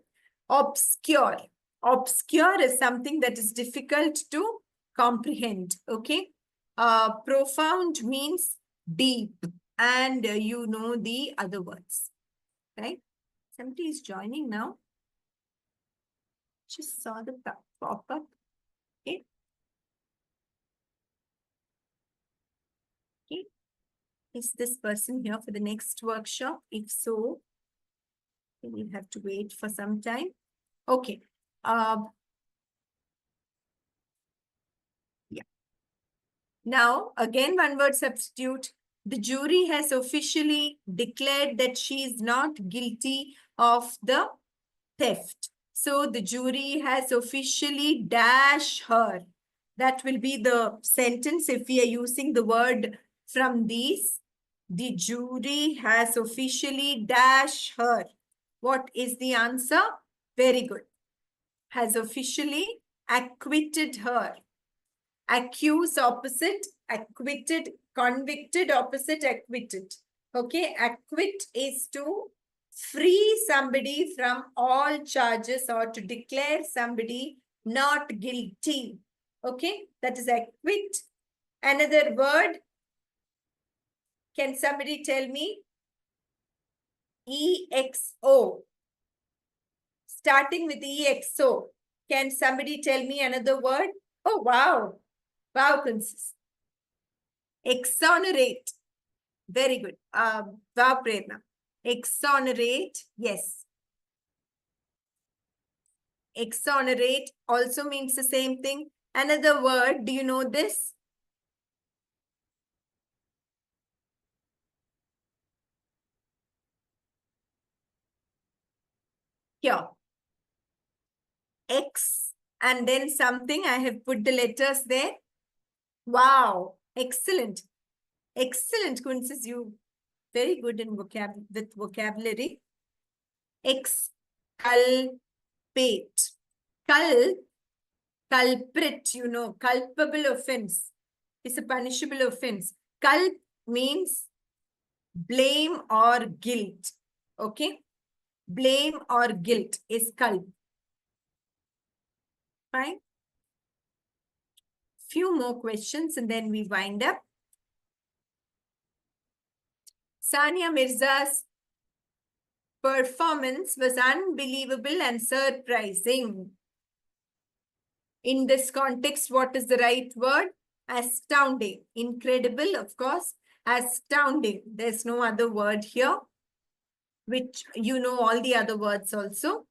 Obscure. Obscure is something that is difficult to comprehend. Okay. Profound means deep. And you know the other words. Right? Somebody is joining now. Just saw the pop up. Okay. Okay. Is this person here for the next workshop? If so, we'll have to wait for some time. Okay. Yeah. Now, again, one word substitute. The jury has officially declared that she is not guilty of the theft. So the jury has officially dash her. That will be the sentence if we are using the word from these. The jury has officially dash her. What is the answer? Very good. Has officially acquitted her. Accuse opposite, acquitted, convicted opposite, acquitted. Okay, acquit is to free somebody from all charges or to declare somebody not guilty. Okay, that is acquit. Another word, can somebody tell me? EXO. Starting with EXO. Can somebody tell me another word? Oh, wow. Wow, Princess. Exonerate. Very good. Wow, Prerna. Exonerate. Yes. Exonerate also means the same thing. Another word, do you know this? Here. X and then something. I have put the letters there. Wow. Excellent. Excellent, Kunsis. You very good in vocabulary. Exculpate. Cul Culprit, you know, culpable offense is a punishable offense. Culp means blame or guilt. Okay? Blame or guilt is culp. Fine. Few more questions and then we wind up. Sania Mirza's performance was unbelievable and surprising. In this context, what is the right word? Astounding. Incredible, of course. Astounding. There's no other word here, which you know all the other words also.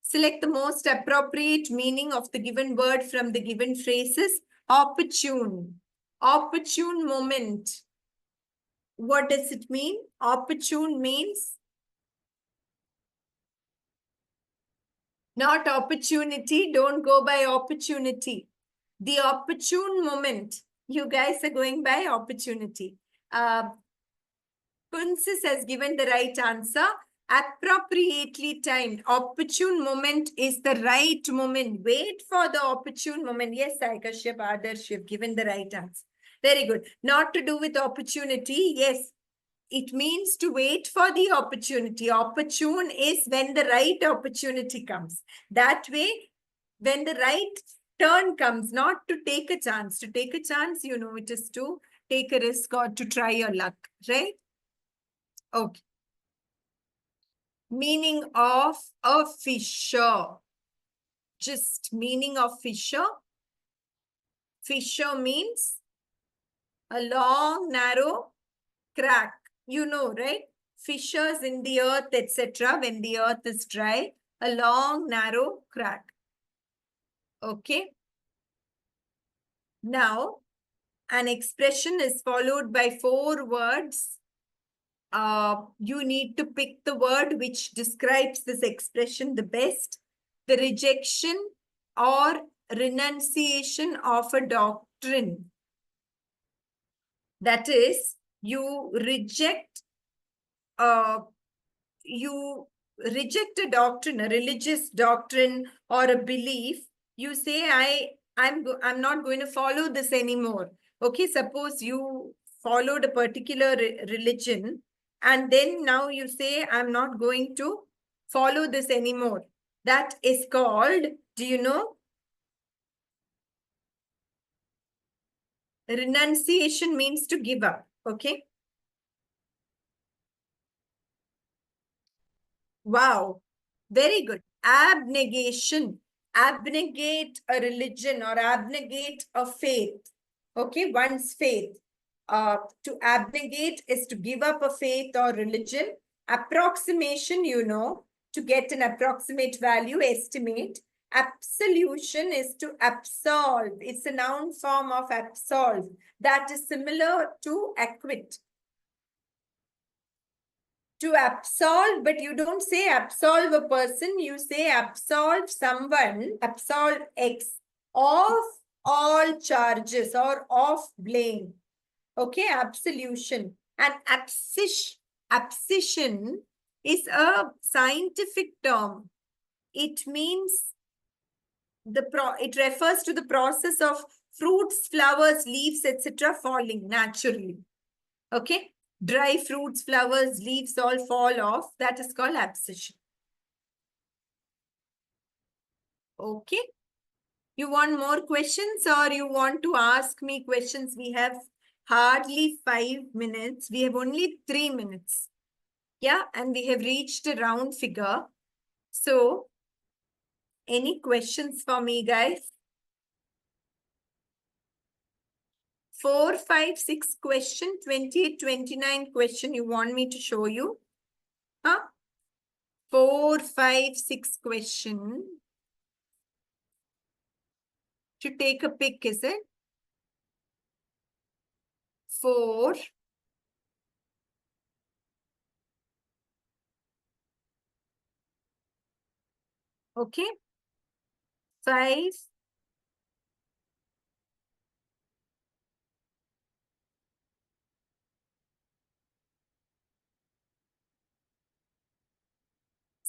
Select the most appropriate meaning of the given word from the given phrases. Opportune. Opportune moment. What does it mean? Opportune means not opportunity. Don't go by opportunity. The opportune moment. You guys are going by opportunity. Kunsis has given the right answer. Appropriately timed. Opportune moment is the right moment. Wait for the opportune moment. Yes, Saikashyap, Adarsh, you've given the right answer. Very good. Not to do with opportunity. Yes, it means to wait for the opportunity. Opportune is when the right opportunity comes. That way, when the right turn comes, not to take a chance. To take a chance, you know, it is to take a risk or to try your luck, right? Okay. Meaning of a fissure. Just meaning of fissure. Fissure means a long, narrow crack. You know, right? Fissures in the earth, etc. When the earth is dry, a long, narrow crack. Okay. Now, an expression is followed by 4 words. You need to pick the word which describes this expression the best. The rejection or renunciation of a doctrine. That is, you reject a doctrine, a religious doctrine or a belief. You say, I'm not going to follow this anymore. Okay, suppose you followed a particular religion and then now you say, I'm not going to follow this anymore. That is called, do you know? Renunciation means to give up. Okay. Wow. Very good. Abnegation. Abnegate a religion or abnegate a faith. Okay, one's faith. To abnegate is to give up a faith or religion. Approximation, you know, to get an approximate value, estimate. Absolution is to absolve. It's a noun form of absolve. That is similar to acquit. To absolve, but you don't say absolve a person, you say absolve someone, absolve X of all charges or of blame. Okay, absolution. And abscission is a scientific term. It means it refers to the process of fruits, flowers, leaves, etc. falling naturally. Okay. Dry fruits, flowers, leaves all fall off. That is called abscission. Okay. You want more questions or you want to ask me questions? We have hardly 5 minutes. We have only 3 minutes. Yeah. And we have reached a round figure. So, any questions for me, guys? 4, 5, 6 question, 28, 29 question you want me to show you? Huh? 4, 5, 6 question. To take a pick, is it? 4. Okay. 5.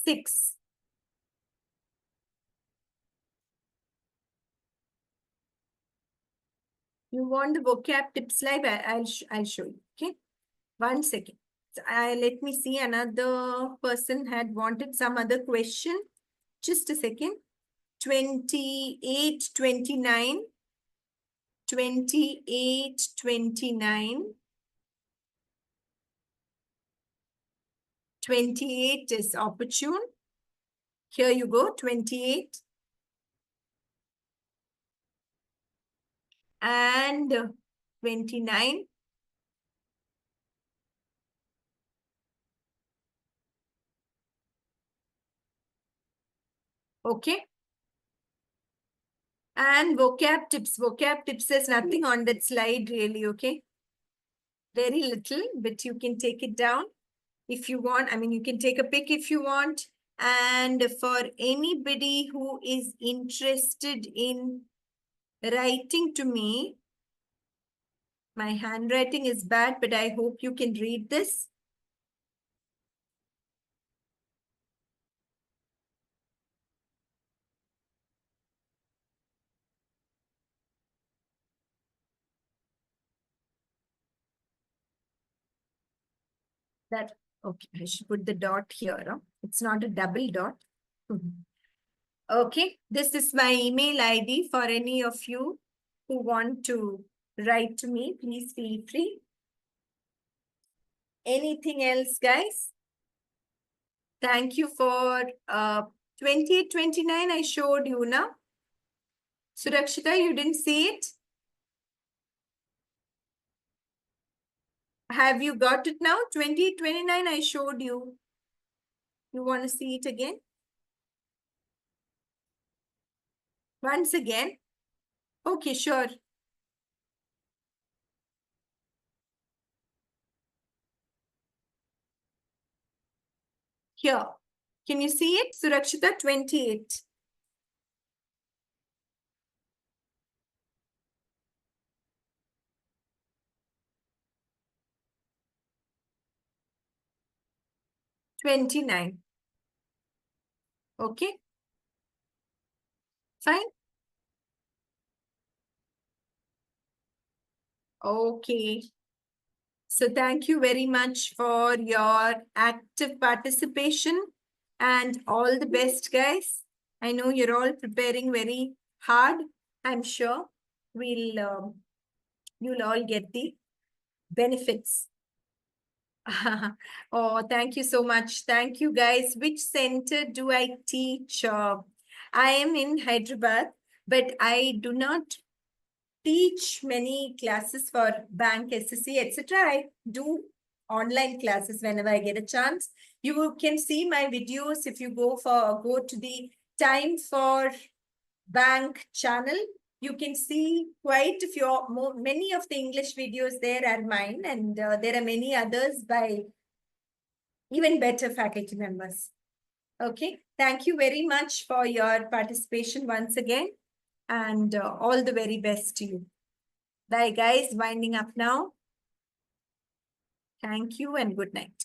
6. You want the vocab tips live? I'll show you. Okay. 1 second. So let me see. Another person had wanted some other question. Just a second. 28, 29. 28, 29. 28 is opportune. Here you go, 28. And 29. Okay. And vocab tips. Vocab tips, there's nothing on that slide really, okay? Very little, but you can take it down if you want. I mean, you can take a pic if you want. And for anybody who is interested in writing to me, my handwriting is bad, but I hope you can read this. That, okay, I should put the dot here. Huh? It's not a double dot. Okay, this is my email ID for any of you who want to write to me. Please feel free. Anything else, guys? Thank you for 28, 29. I showed you now. Surakshita, you didn't see it? Have you got it now? 28, 29, I showed you. You want to see it again? Once again? Okay, sure. Here. Can you see it? Surakshita, 28. $29. Okay. Fine. Okay. So thank you very much for your active participation and all the best, guys. I know you're all preparing very hard. I'm sure you'll all get the benefits. Oh, thank you so much. Thank you, guys. Which center do I teach? I am in Hyderabad, but I do not teach many classes for bank, SSC, etc. I do online classes whenever I get a chance. You can see my videos if you go to the Time for Bank channel. You can see quite a few many of the English videos there are mine, and there are many others by even better faculty members. Okay, thank you very much for your participation once again, and all the very best to you. Bye, guys. Winding up now. Thank you and good night.